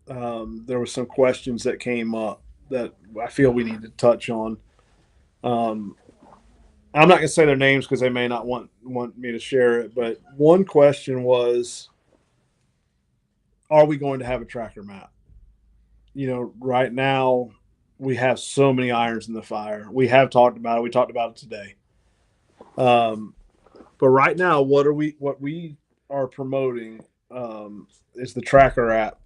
there were some questions that came up that I feel we need to touch on. I'm not going to say their names because they may not want me to share it, but one question was, are we going to have a tracker map? Right now we have so many irons in the fire. We have talked about it. We talked about it today. But right now, what we are promoting is the tracker app.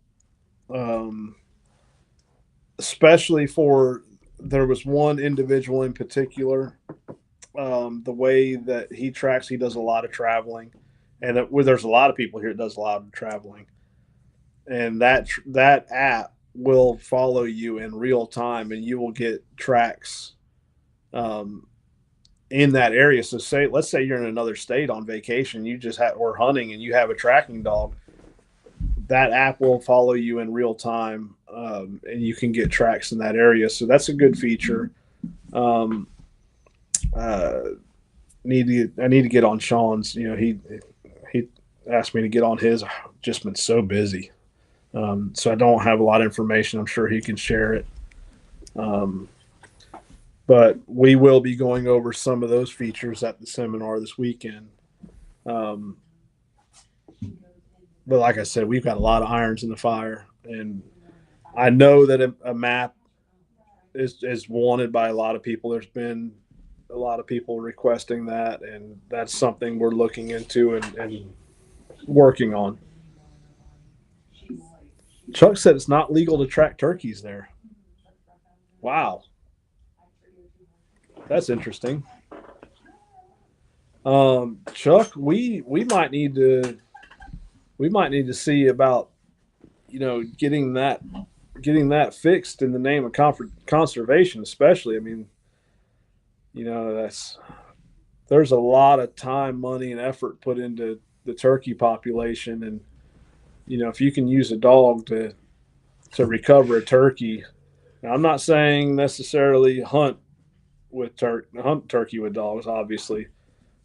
Especially there was one individual in particular, the way that he tracks, he does a lot of traveling, and there's a lot of people here that does a lot of traveling, and that app will follow you in real time, and you will get tracks in that area. So let's say you're in another state on vacation, we're hunting, and you have a tracking dog. That app will follow you in real time, and you can get tracks in that area. So that's a good feature. I need to get on Sean's. He asked me to get on his. I've just been so busy, so I don't have a lot of information. I'm sure he can share it. But we will be going over some of those features at the seminar this weekend. But like I said, we've got a lot of irons in the fire, and I know that a map is wanted by a lot of people. There's been a lot of people requesting that, and that's something we're looking into and working on. Chuck said it's not legal to track turkeys there. Wow. That's interesting. Chuck, we might need to see about getting that fixed in the name of conservation, especially. I mean, there's a lot of time, money, and effort put into the turkey population, and if you can use a dog to recover a turkey. Now, I'm not saying necessarily hunt turkey with dogs, obviously,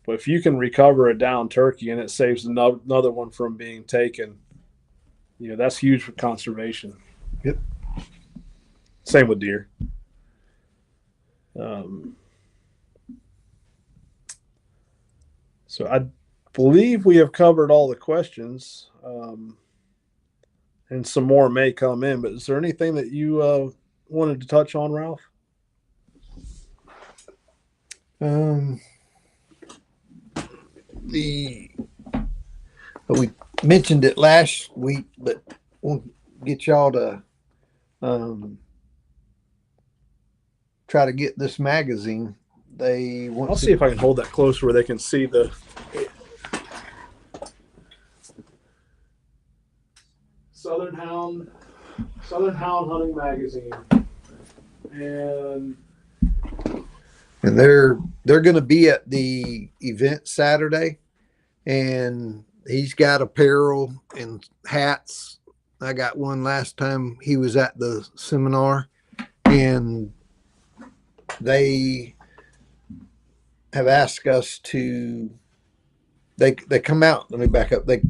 but if you can recover a downed turkey and it saves another one from being taken, that's huge for conservation. Yep. Same with deer. So I believe we have covered all the questions, and some more may come in. But is there anything that you wanted to touch on, Ralph? We mentioned it last week, but we'll get y'all to try to get this magazine. I'll see if I can hold that closer where they can see the Southern Hound Hunting Magazine, and they're going to be at the event Saturday, and he's got apparel and hats. I got one last time he was at the seminar, and they have asked us to. They come out. Let me back up. They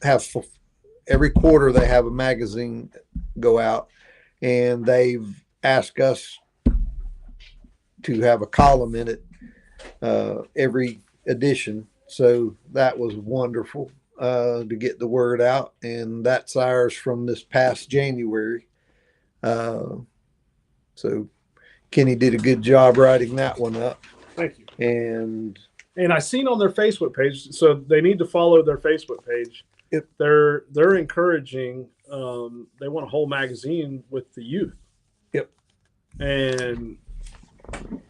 have every quarter they have a magazine go out, and they've asked us to have a column in it every edition. So that was wonderful to get the word out, and that's ours from this past January. So Kenny did a good job writing that one up. Thank you. And I seen on their Facebook page, so they need to follow their Facebook page. Yep. They're encouraging. They want a whole magazine with the youth. Yep. And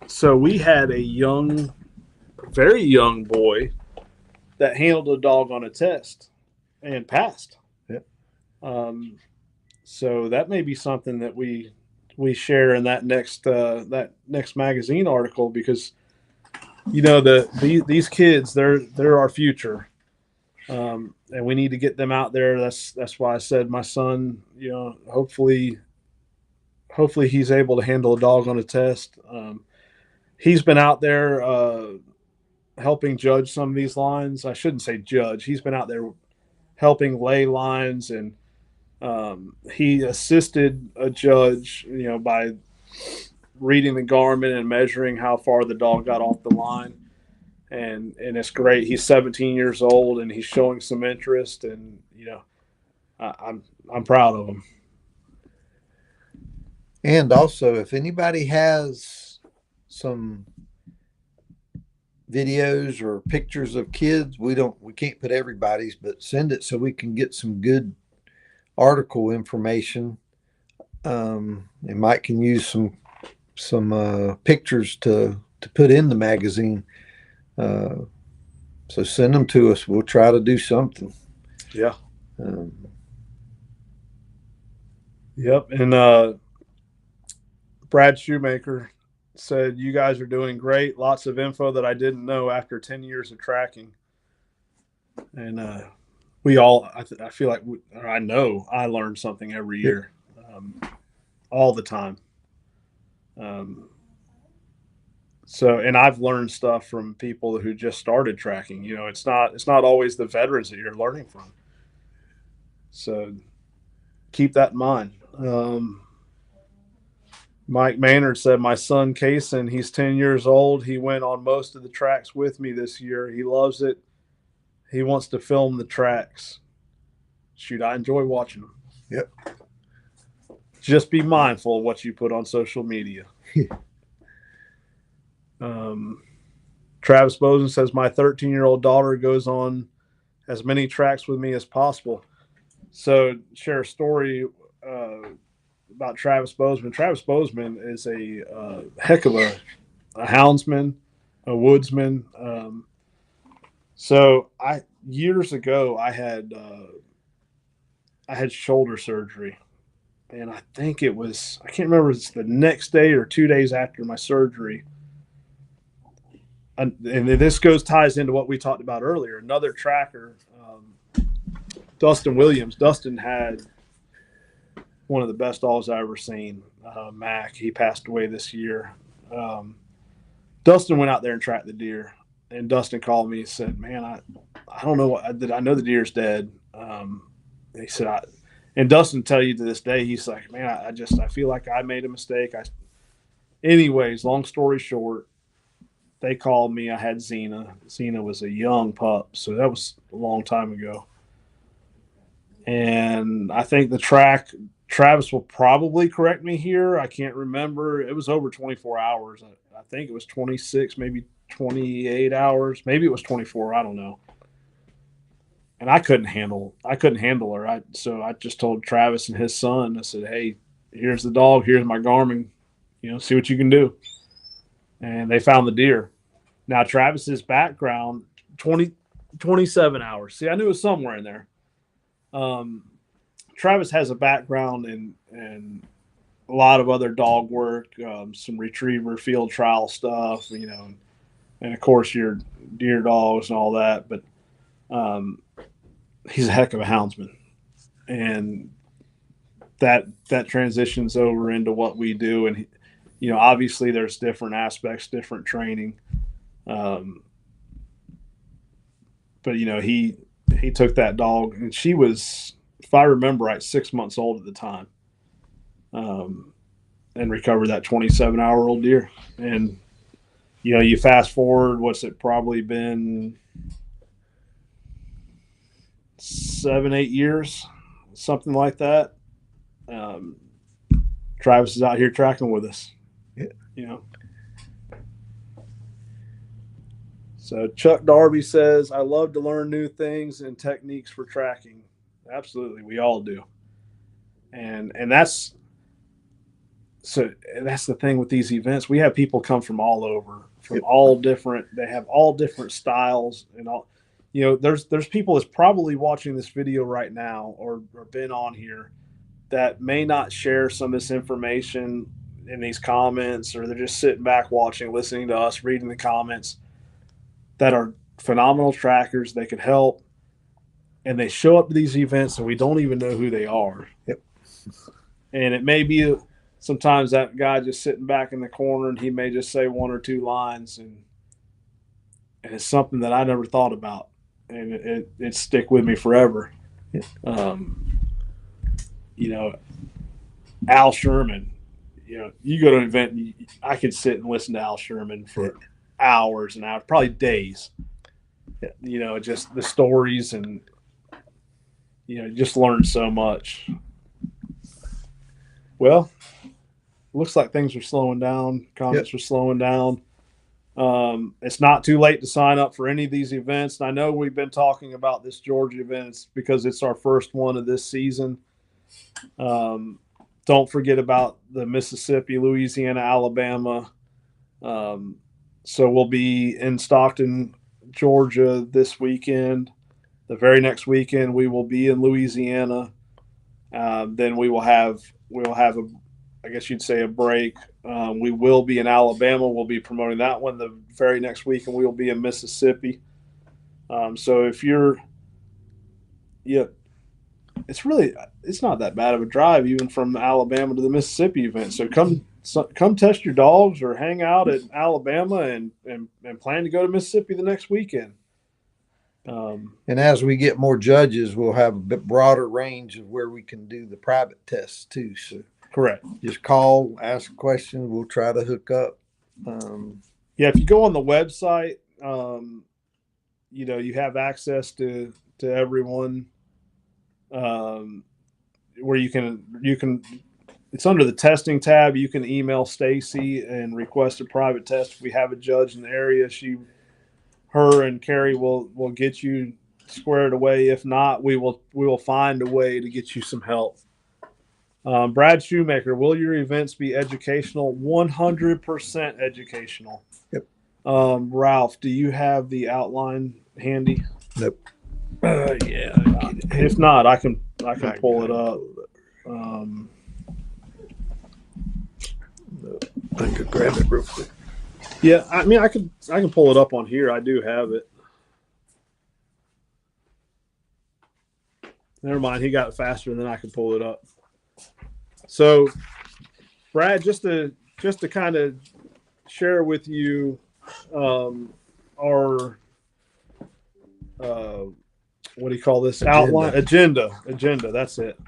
so we had a very young boy that handled a dog on a test and passed. Yep. So that may be something that we share in that next magazine article, because these kids, they're our future, and we need to get them out there. That's why I said my son, hopefully he's able to handle a dog on a test. He's been out there helping judge some of these lines. I shouldn't say judge. He's been out there helping lay lines, and he assisted a judge, by reading the garment and measuring how far the dog got off the line. And it's great. He's 17 years old, and he's showing some interest, and I'm proud of him. And also, if anybody has some videos or pictures of kids, we can't put everybody's, but send it so we can get some good article information. And Mike can use some pictures to put in the magazine. So send them to us. We'll try to do something. Yeah. Yep. And Brad Shoemaker said, "You guys are doing great. Lots of info that I didn't know after 10 years of tracking." And we all, I feel like, I know I learn something every year, all the time. So, and I've learned stuff from people who just started tracking. It's not always the veterans that you're learning from. So keep that in mind. Mike Maynard said, "My son Kaysen, he's 10 years old. He went on most of the tracks with me this year. He loves it. He wants to film the tracks." Shoot, I enjoy watching them. Yep. Just be mindful of what you put on social media. Travis Bozen says, "My 13-year-old daughter goes on as many tracks with me as possible." So share a story about Travis Bozeman. Travis Bozeman is a heck of a houndsman, a woodsman. So years ago I had shoulder surgery, and I think it was, I can't remember if it's the next day or 2 days after my surgery. And this ties into what we talked about earlier. Another tracker, Dustin Williams. Dustin had one of the best dogs I've ever seen, Mac. He passed away this year. Dustin went out there and tracked the deer, and Dustin called me and said, "Man, I don't know what I did. I know the deer's dead." He said, and Dustin tell you to this day, he's like, "Man, I feel like I made a mistake." Anyways, long story short, they called me. I had Xena. Xena was a young pup, so that was a long time ago. And I think the track, Travis will probably correct me here, I can't remember. It was over 24 hours. I think it was 26, maybe 28 hours. Maybe it was 24. I don't know. And I couldn't handle her. So I just told Travis and his son, I said, "Hey, here's the dog. Here's my Garmin. See what you can do." And they found the deer. Now, Travis's background, 27 hours. See, I knew it was somewhere in there. Travis has a background in a lot of other dog work, some retriever field trial stuff, and of course your deer dogs and all that. But he's a heck of a houndsman, and that transitions over into what we do. And obviously there's different aspects, different training. But he took that dog, and she was, if I remember right, 6 months old at the time, and recovered that 27-hour-old deer. And you fast forward, what's it probably been, 7-8 years, something like that. Travis is out here tracking with us. Yeah. So Chuck Darby says, "I love to learn new things and techniques for tracking." Absolutely, we all do. And that's the thing with these events. We have people come from all over, from all different. They have all different styles and all. There's people that's probably watching this video right now or been on here that may not share some of this information in these comments, or they're just sitting back watching, listening to us, reading the comments, that are phenomenal trackers. They could help, and they show up to these events and we don't even know who they are. Yep. And it may be sometimes that guy just sitting back in the corner and he may just say one or two lines, and it's something that I never thought about, and it stick with me forever. You know, Al Sherman, you know, you go to an event and I could sit and listen to Al Sherman for hours and hours, probably days. You know, just the stories, and you know, you just learn so much. Well, looks like things are slowing down. Comments are slowing down. It's not too late to sign up for any of these events. And I know we've been talking about this Georgia event because it's our first one of this season. Don't forget about the Mississippi, Louisiana, Alabama. So we'll be in Stockton, Georgia this weekend. The very next weekend we will be in Louisiana. Then we'll have a, I guess you'd say, a break. We will be in Alabama. We'll be promoting that one the very next week, and we will be in Mississippi. So if you're, it's not that bad of a drive even from Alabama to the Mississippi event. So come test your dogs or hang out at Alabama and plan to go to Mississippi the next weekend. And as we get more judges, we'll have a bit broader range of where we can do the private tests too. So correct. Just call, ask questions. We'll try to hook up. If you go on the website, you have access to everyone. Where you can, it's under the testing tab. You can email Stacy and request a private test. If we have a judge in the area, her and Carrie will get you squared away. If not, we will find a way to get you some help. Brad Shoemaker, will your events be educational? 100% educational. Yep. Ralph, do you have the outline handy? Nope. Yeah. If not, I can pull it up. I could grab it real quick. Yeah, I mean, I can pull it up on here. I do have it. Never mind. He got it faster than I could pull it up. So, Brad, just to kind of share with you our what do you call this? Outline agenda. That's it.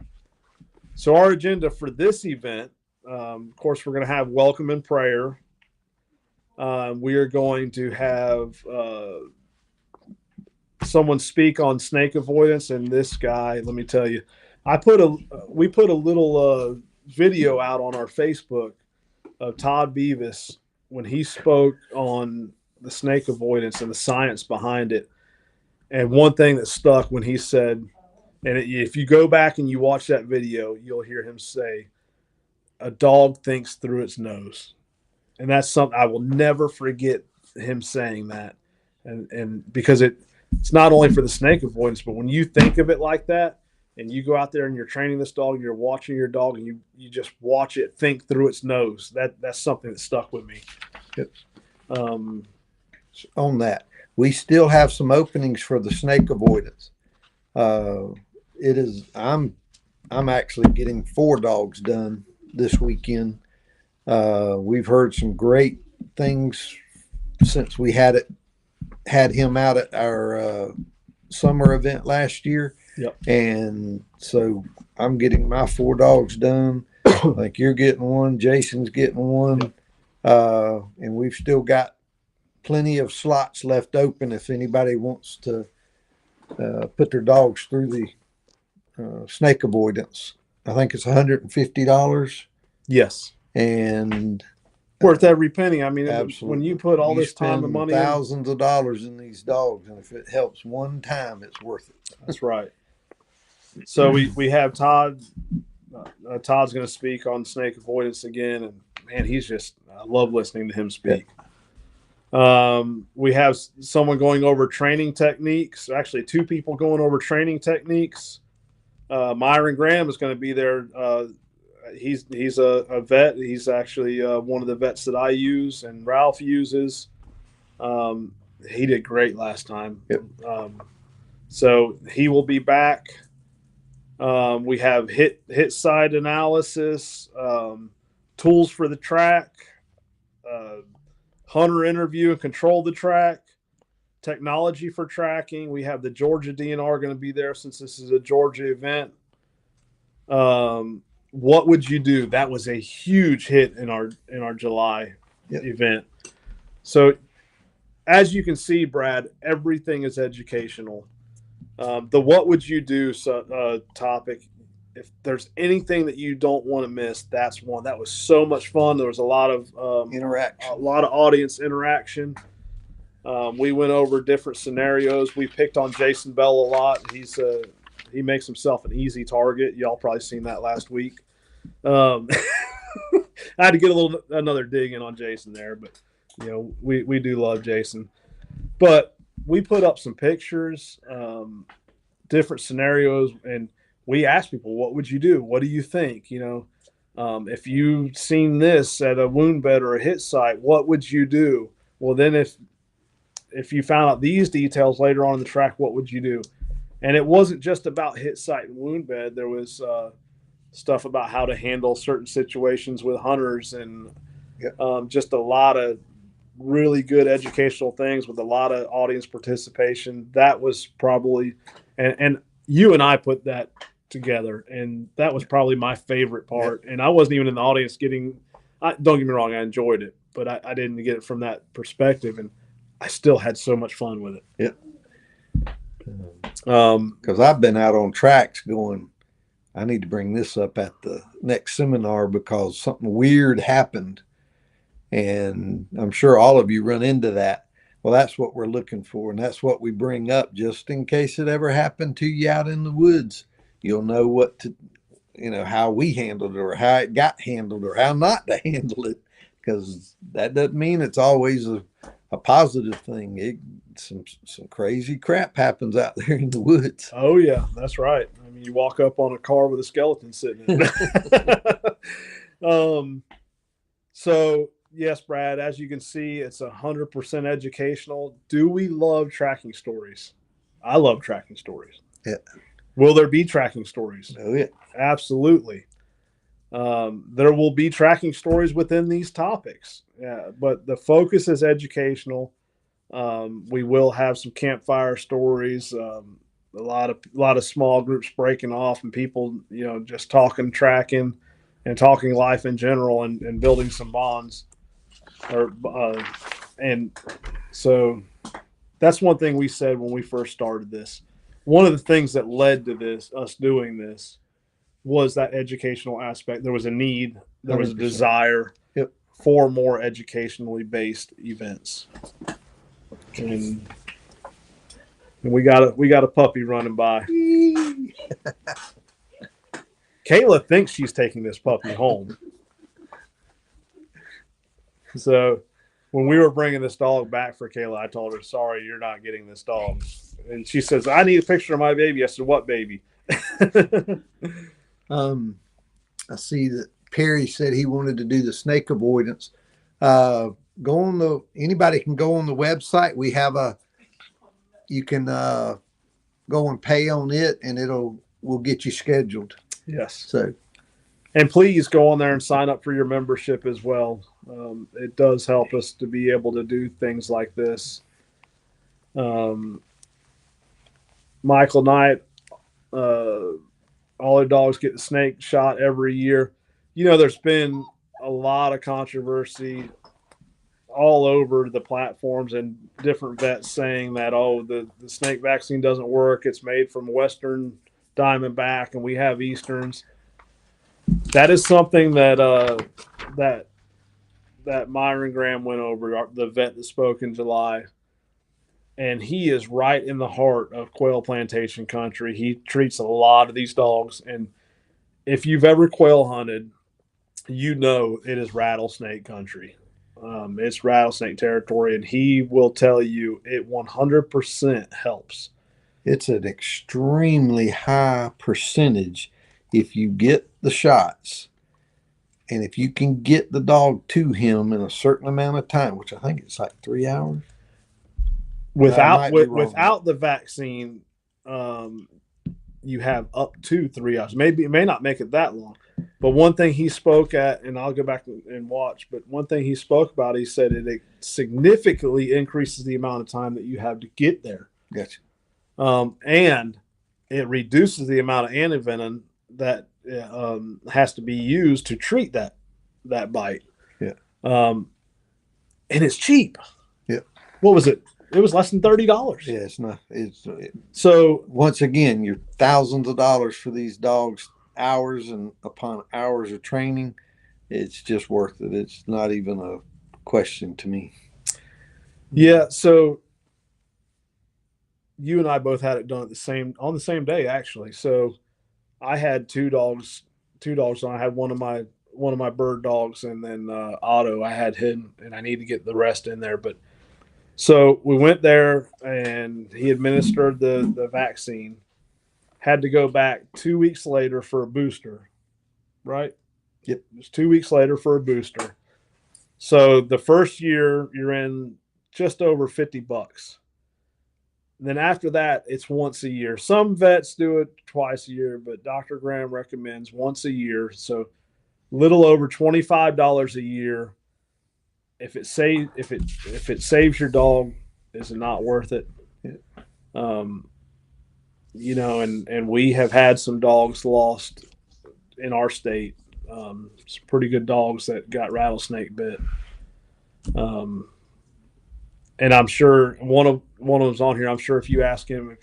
So our agenda for this event, of course, we're going to have welcome and prayer. We are going to have someone speak on snake avoidance, and this guy, let me tell you, we put a little video out on our Facebook of Todd Beavis when he spoke on the snake avoidance and the science behind it. And one thing that stuck when he said, and if you go back and you watch that video, you'll hear him say, "A dog thinks through its nose." And that's something I will never forget him saying that. And because it's not only for the snake avoidance, but when you think of it like that, and you go out there and you're training this dog, you're watching your dog, and you just watch it think through its nose. That's something that stuck with me. Yep. On that, we still have some openings for the snake avoidance. I'm actually getting 4 dogs done this weekend. We've heard some great things since we had him out at our summer event last year. Yep. And so I'm getting my 4 dogs done. Like you're getting one, Jason's getting one. Yep. And we've still got plenty of slots left open if anybody wants to put their dogs through the snake avoidance. I think it's $150. Yes. And worth every penny. I mean, absolutely. When you put all this time and money, thousands of dollars in these dogs, and if it helps one time, it's worth it. That's right. So we have Todd. Todd's going to speak on snake avoidance again, and man, I love listening to him speak. Yeah. We have someone going over training techniques. Actually, 2 people going over training techniques. Myron Graham is going to be there. He's a vet. He's actually one of the vets that I use and Ralph uses. He did great last time. Yep. So he will be back. We have hit side analysis, tools for the track, hunter interview and control the track, technology for tracking. We have the Georgia DNR going to be there since this is a Georgia event. What would you do? That was a huge hit in our July event. So as you can see, Brad, everything is educational. The what would you do topic, if there's anything that you don't want to miss, that's one. That was so much fun. There was a lot of interaction, a lot of audience interaction. We went over different scenarios. We picked on Jason Bell a lot. He makes himself an easy target. Y'all probably seen that last week. I had to get another dig in on Jason there, but we do love Jason. But we put up some pictures, different scenarios, and we asked people, what would you do? What do you think? If you've seen this at a wound bed or a hit site, what would you do? Well, then if you found out these details later on in the track, what would you do? And it wasn't just about hit site and wound bed. There was stuff about how to handle certain situations with hunters and just a lot of really good educational things with a lot of audience participation. That was probably, and you and I put that together, and that was probably my favorite part. And I wasn't even in the audience don't get me wrong, I enjoyed it, but I didn't get it from that perspective, and I still had so much fun with it. Because I've been out on tracks going, I need to bring this up at the next seminar because something weird happened. And I'm sure all of you run into that. Well, that's what we're looking for. And that's what we bring up just in case it ever happened to you out in the woods. You'll know what to, how we handled it or how it got handled or how not to handle it. Because that doesn't mean it's always a positive thing. Some crazy crap happens out there in the woods. Oh, yeah, that's right. I mean, you walk up on a car with a skeleton sitting in it. So, yes, Brad, as you can see, it's 100% educational. Do we love tracking stories? I love tracking stories. Yeah. Will there be tracking stories? Oh, yeah. Absolutely. There will be tracking stories within these topics. Yeah, but the focus is educational. We will have some campfire stories, a lot of small groups breaking off and people, just talking, tracking, and talking life in general and building some bonds. And so that's one thing we said when we first started this. One of the things that led to us doing this, was that educational aspect. There was a need, there was a 100%. Desire for more educationally based events. And we got a puppy running by. Kayla thinks she's taking this puppy home. So when we were bringing this dog back for Kayla, I told her, sorry, you're not getting this dog. And she says, I need a picture of my baby. I said, what baby? I see that Perry said he wanted to do the snake avoidance. Anybody can go on the website. We have you can go and pay on it, and we'll get you scheduled. Yes. So, and please go on there and sign up for your membership as well. It does help us to be able to do things like this. Michael Knight, all their dogs get the snake shot every year. There's been a lot of controversy all over the platforms and different vets saying that, the snake vaccine doesn't work. It's made from Western Diamondback and we have Easterns. That is something that Myron Graham went over, the vet that spoke in July. And he is right in the heart of quail plantation country. He treats a lot of these dogs. And if you've ever quail hunted, it is rattlesnake country. It's rattlesnake territory. And he will tell you it 100% helps. It's an extremely high percentage if you get the shots. And if you can get the dog to him in a certain amount of time, which I think it's like 3 hours. Without the vaccine, you have up to 3 hours. Maybe it may not make it that long. But one thing he spoke at, and I'll go back and watch, but one thing he spoke about, he said it significantly increases the amount of time that you have to get there. Gotcha. And it reduces the amount of antivenom that has to be used to treat that bite. Yeah. And it's cheap. Yeah. What was it? It was less than $30. Yeah, it's not. So once again, you're thousands of dollars for these dogs, hours and upon hours of training. It's just worth it. It's not even a question to me. Yeah. So you and I both had it done on the same day, actually. So I had two dogs. I had one of my bird dogs, and then Otto. I had him, and I need to get the rest in there. But so we went there, and he administered the vaccine. Had to go back 2 weeks later for a booster, right? Yep. It was 2 weeks later for a booster. So the first year you're in just over $50. Then after that, it's once a year. Some vets do it twice a year, but Dr. Graham recommends once a year. So little over $25 a year. If it saves your dog, is it not worth it? And we have had some dogs lost in our state. Some pretty good dogs that got rattlesnake bit. And I'm sure one of them's on here. I'm sure if you ask him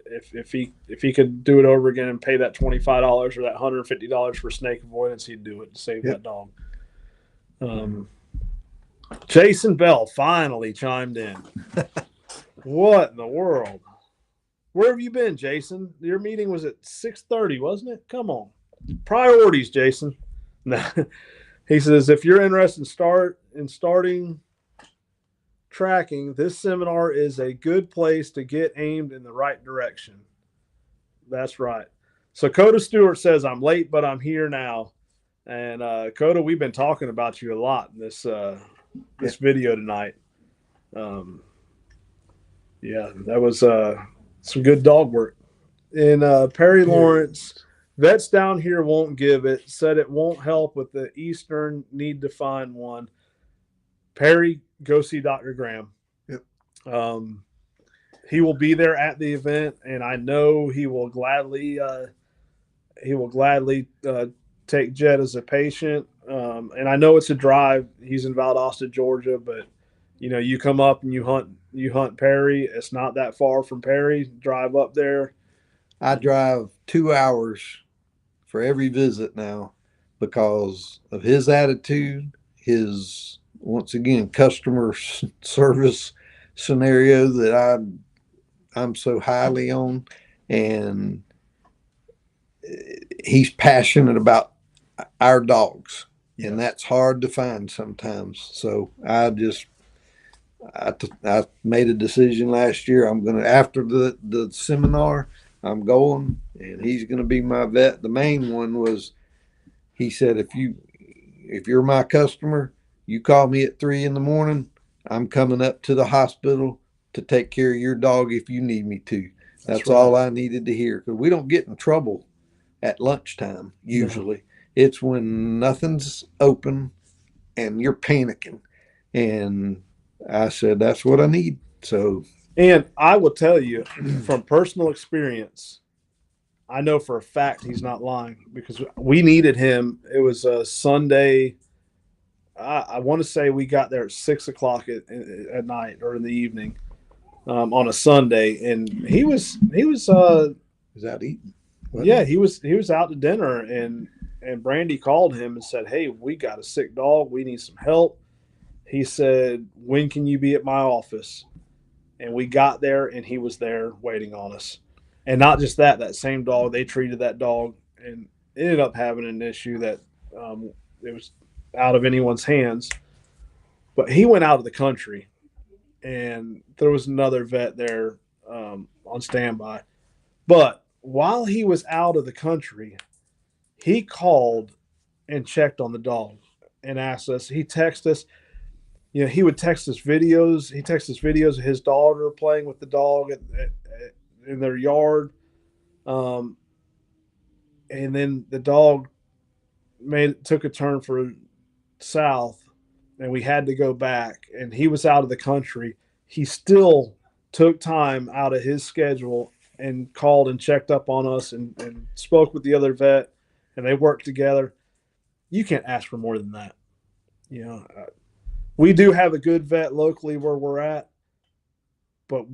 if he could do it over again and pay that $25 or that $150 for snake avoidance, he'd do it to save that dog. Jason Bell finally chimed in. What in the world? Where have you been, Jason? Your meeting was at 6:30, wasn't it? Come on. Priorities, Jason. He says, if you're interested in starting tracking, this seminar is a good place to get aimed in the right direction. That's right. So Coda Stewart says, I'm late, but I'm here now. And Coda, we've been talking about you a lot in this video tonight. Yeah, that was some good dog work. And Perry Lawrence, vets down here won't give it. Said it won't help with the Eastern, need to find one. Perry, go see Dr. Graham. Yep. He will be there at the event, and I know he will gladly take Jed as a patient. And I know it's a drive. He's in Valdosta, Georgia, but you come up and you hunt Perry. It's not that far from Perry. Drive up there. I drive 2 hours for every visit now because of his attitude, his, once again, customer service scenario that I'm so highly on, and he's passionate about our dogs, and that's hard to find sometimes. So I made a decision last year. I'm going to, after the seminar, I'm going, and he's going to be my vet. The main one was, he said, if you're my customer, you call me at 3 a.m, I'm coming up to the hospital to take care of your dog if you need me to. That's right. All I needed to hear, because we don't get in trouble at lunchtime usually. No. It's when nothing's open and you're panicking. And I said, that's what I need. So, and I will tell you from personal experience, I know for a fact he's not lying, because we needed him. It was a Sunday. I want to say we got there at 6 o'clock at night or in the evening on a Sunday, and he was out eating. Yeah, he was out to dinner, and Brandy called him and said, hey, we got a sick dog. We need some help. He said, when can you be at my office? And we got there, and he was there waiting on us. And not just that same dog, they treated that dog and ended up having an issue that it was out of anyone's hands. But he went out of the country, and there was another vet there on standby. But while he was out of the country, he called and checked on the dog and asked us. He texted us. He would text us videos. He texted us videos of his daughter playing with the dog in their yard. And then the dog took a turn for south, and we had to go back. And he was out of the country. He still took time out of his schedule and called and checked up on us and spoke with the other vet, and they worked together. You can't ask for more than that. We do have a good vet locally where we're at, but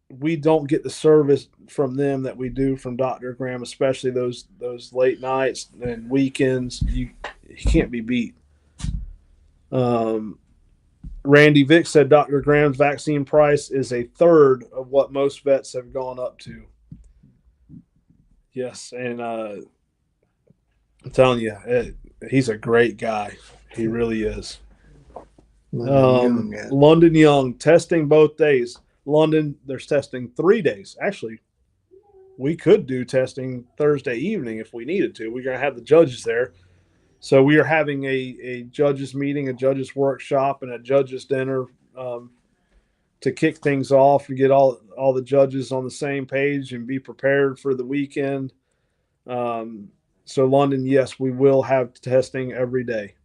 we don't get the service from them that we do from Dr. Graham, especially those late nights and weekends. You can't be beat. Randy Vick said Dr. Graham's vaccine price is a third of what most vets have gone up to. Yes, and I'm telling you, he's a great guy. He really is. London Young, testing both days. London, there's testing 3 days. Actually, we could do testing Thursday evening if we needed to. We're going to have the judges there. So we are having a judges meeting, a judges workshop, and a judges dinner to kick things off and get all the judges on the same page and be prepared for the weekend. So London, yes, we will have testing every day.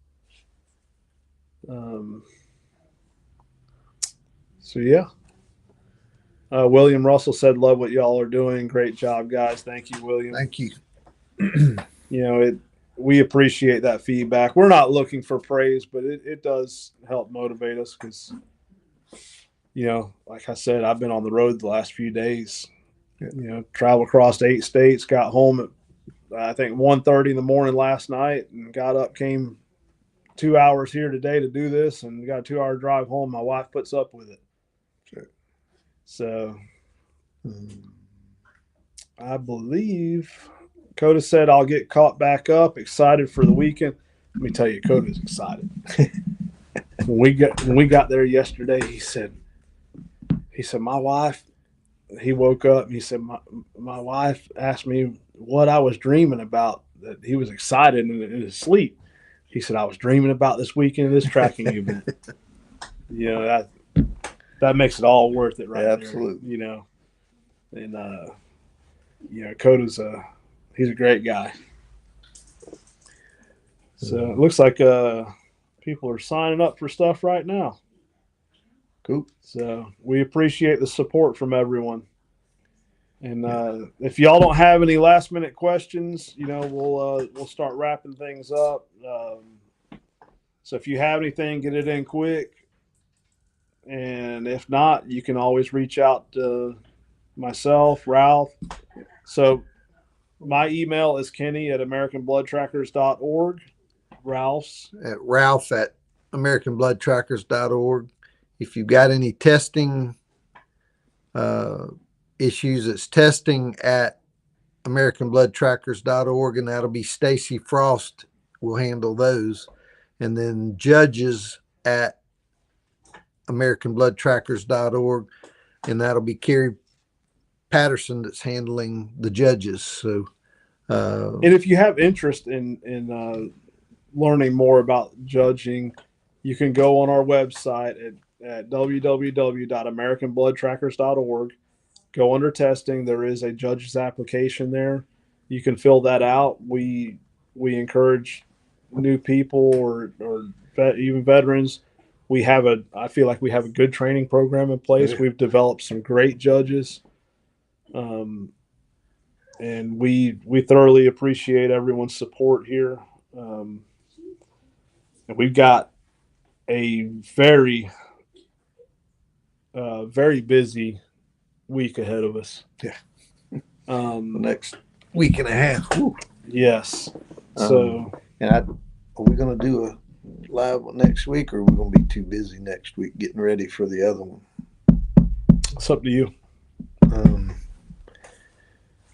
So yeah. William Russell said, "Love what y'all are doing. Great job, guys." Thank you, William. Thank you. We appreciate that feedback. We're not looking for praise, but it does help motivate us because, like I said, I've been on the road the last few days. Traveled across 8 states, got home at I think 1:30 in the morning last night, and got up, came 2 hours here today to do this, and got a 2-hour drive home. My wife puts up with it. Sure. So I believe Coda said I'll get caught back up. Excited for the weekend. Let me tell you, Coda's excited. when we got there yesterday, he said my wife. He woke up and he said my wife asked me what I was dreaming about. That he was excited in his sleep. He said I was dreaming about this weekend, this tracking event. That makes it all worth it, right? Yeah, absolutely. There, and Coda's he's a great guy. So it looks like people are signing up for stuff right now. Cool. So we appreciate the support from everyone. And if y'all don't have any last minute questions, we'll start wrapping things up. So if you have anything, get it in quick. And if not, you can always reach out to myself, Ralph. So my email is kenny@americanbloodtrackers.org. Ralph's at ralph@americanbloodtrackers.org. If you've got any testing issues, it's testing at americanbloodtrackers.org, and that'll be Stacy Frost will handle those. And then judges at americanbloodtrackers.org, and that'll be Carrie Patterson that's handling the judges. So and if you have interest in learning more about judging, you can go on our website at www.americanbloodtrackers.org. Go under testing. There is a judge's application there. You can fill that out. We encourage new people or even veterans. I feel like we have a good training program in place. Yeah. We've developed some great judges. And we thoroughly appreciate everyone's support here. And we've got a very, very busy week ahead of us. Yeah. The next week and a half. Whew. Yes. So, and are we going to do a live one next week, or are we going to be too busy next week getting ready for the other one? It's up to you.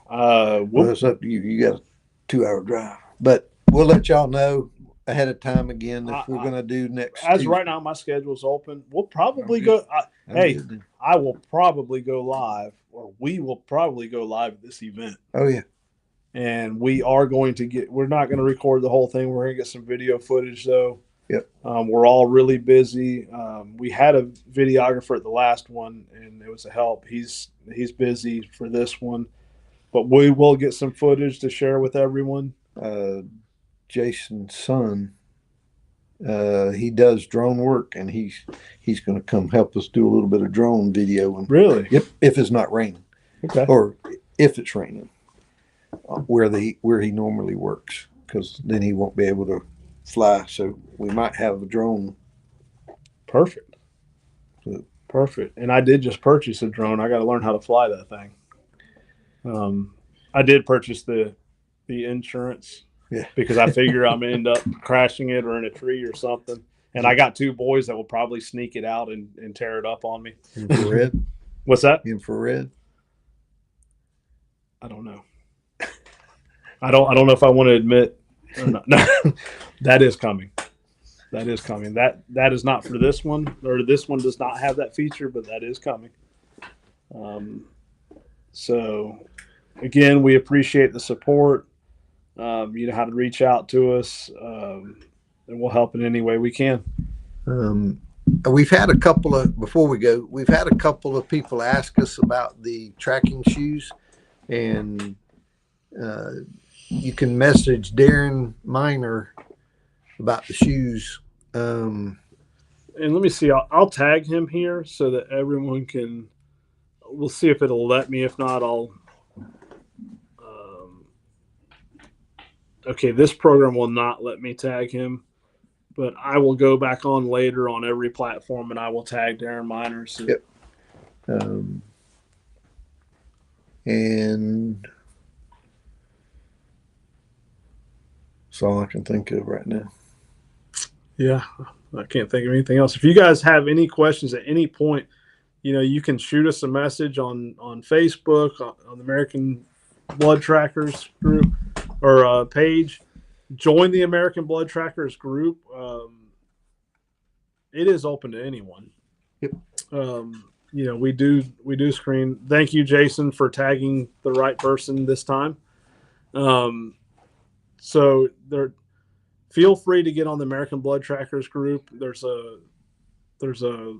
Well, it's up to you. You got a 2-hour drive, but we'll let y'all know ahead of time again if we're going to do next. As Tuesday. right now, my schedule's open. We'll probably go. I will probably go live or we will probably go live at this event. Oh yeah. And we are going to we're not going to record the whole thing. We're going to get some video footage though. Yep. We're all really busy. We had a videographer at the last one and it was a help. He's busy for this one, but we will get some footage to share with everyone. Jason's son, he does drone work, and he's going to come help us do a little bit of drone video. And Really? Yep. If it's not raining, Okay. or if it's raining, where he normally works, because then he won't be able to fly. So we might have a drone. Perfect. Perfect. And I did just purchase a drone. I got to learn how to fly that thing. I did purchase the insurance. Yeah. Because I figure I'm going to end up crashing it or in a tree or something. And I got 2 boys that will probably sneak it out and tear it up on me. Infrared? What's that? Infrared? I don't know. I don't know if I want to admit or not. No, that is coming. That is coming. That is not for this one, or this one does not have that feature, but that is coming. So again, we appreciate the support. You know how to reach out to us, and we'll help in any way we can. We've had a couple of, before we go, we've had a couple of people ask us about the tracking shoes, and you can message Darren Miner about the shoes. And let me see, I'll tag him here so that everyone can, we'll see if it'll let me. If not, okay, this program will not let me tag him, but I will go back on later on every platform and I will tag Darren Miner. So. Yep. And that's all I can think of right now. Yeah, I can't think of anything else. If you guys have any questions at any point, you know, you can shoot us a message on Facebook, on the American Blood Trackers group or page. Join the American Blood Trackers group. It is open to anyone. Yep. You know, we do screen. Thank you, Jason, for tagging the right person this time. So feel free to get on the American Blood Trackers group. There's a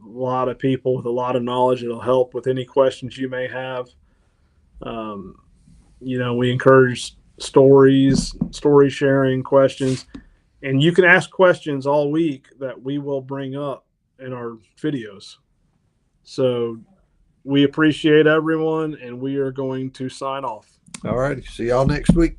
lot of people with a lot of knowledge. It'll help with any questions you may have. You know, we encourage story sharing, questions, and you can ask questions all week that we will bring up in our videos. So we appreciate everyone, and we are going to sign off. All right. See y'all next week.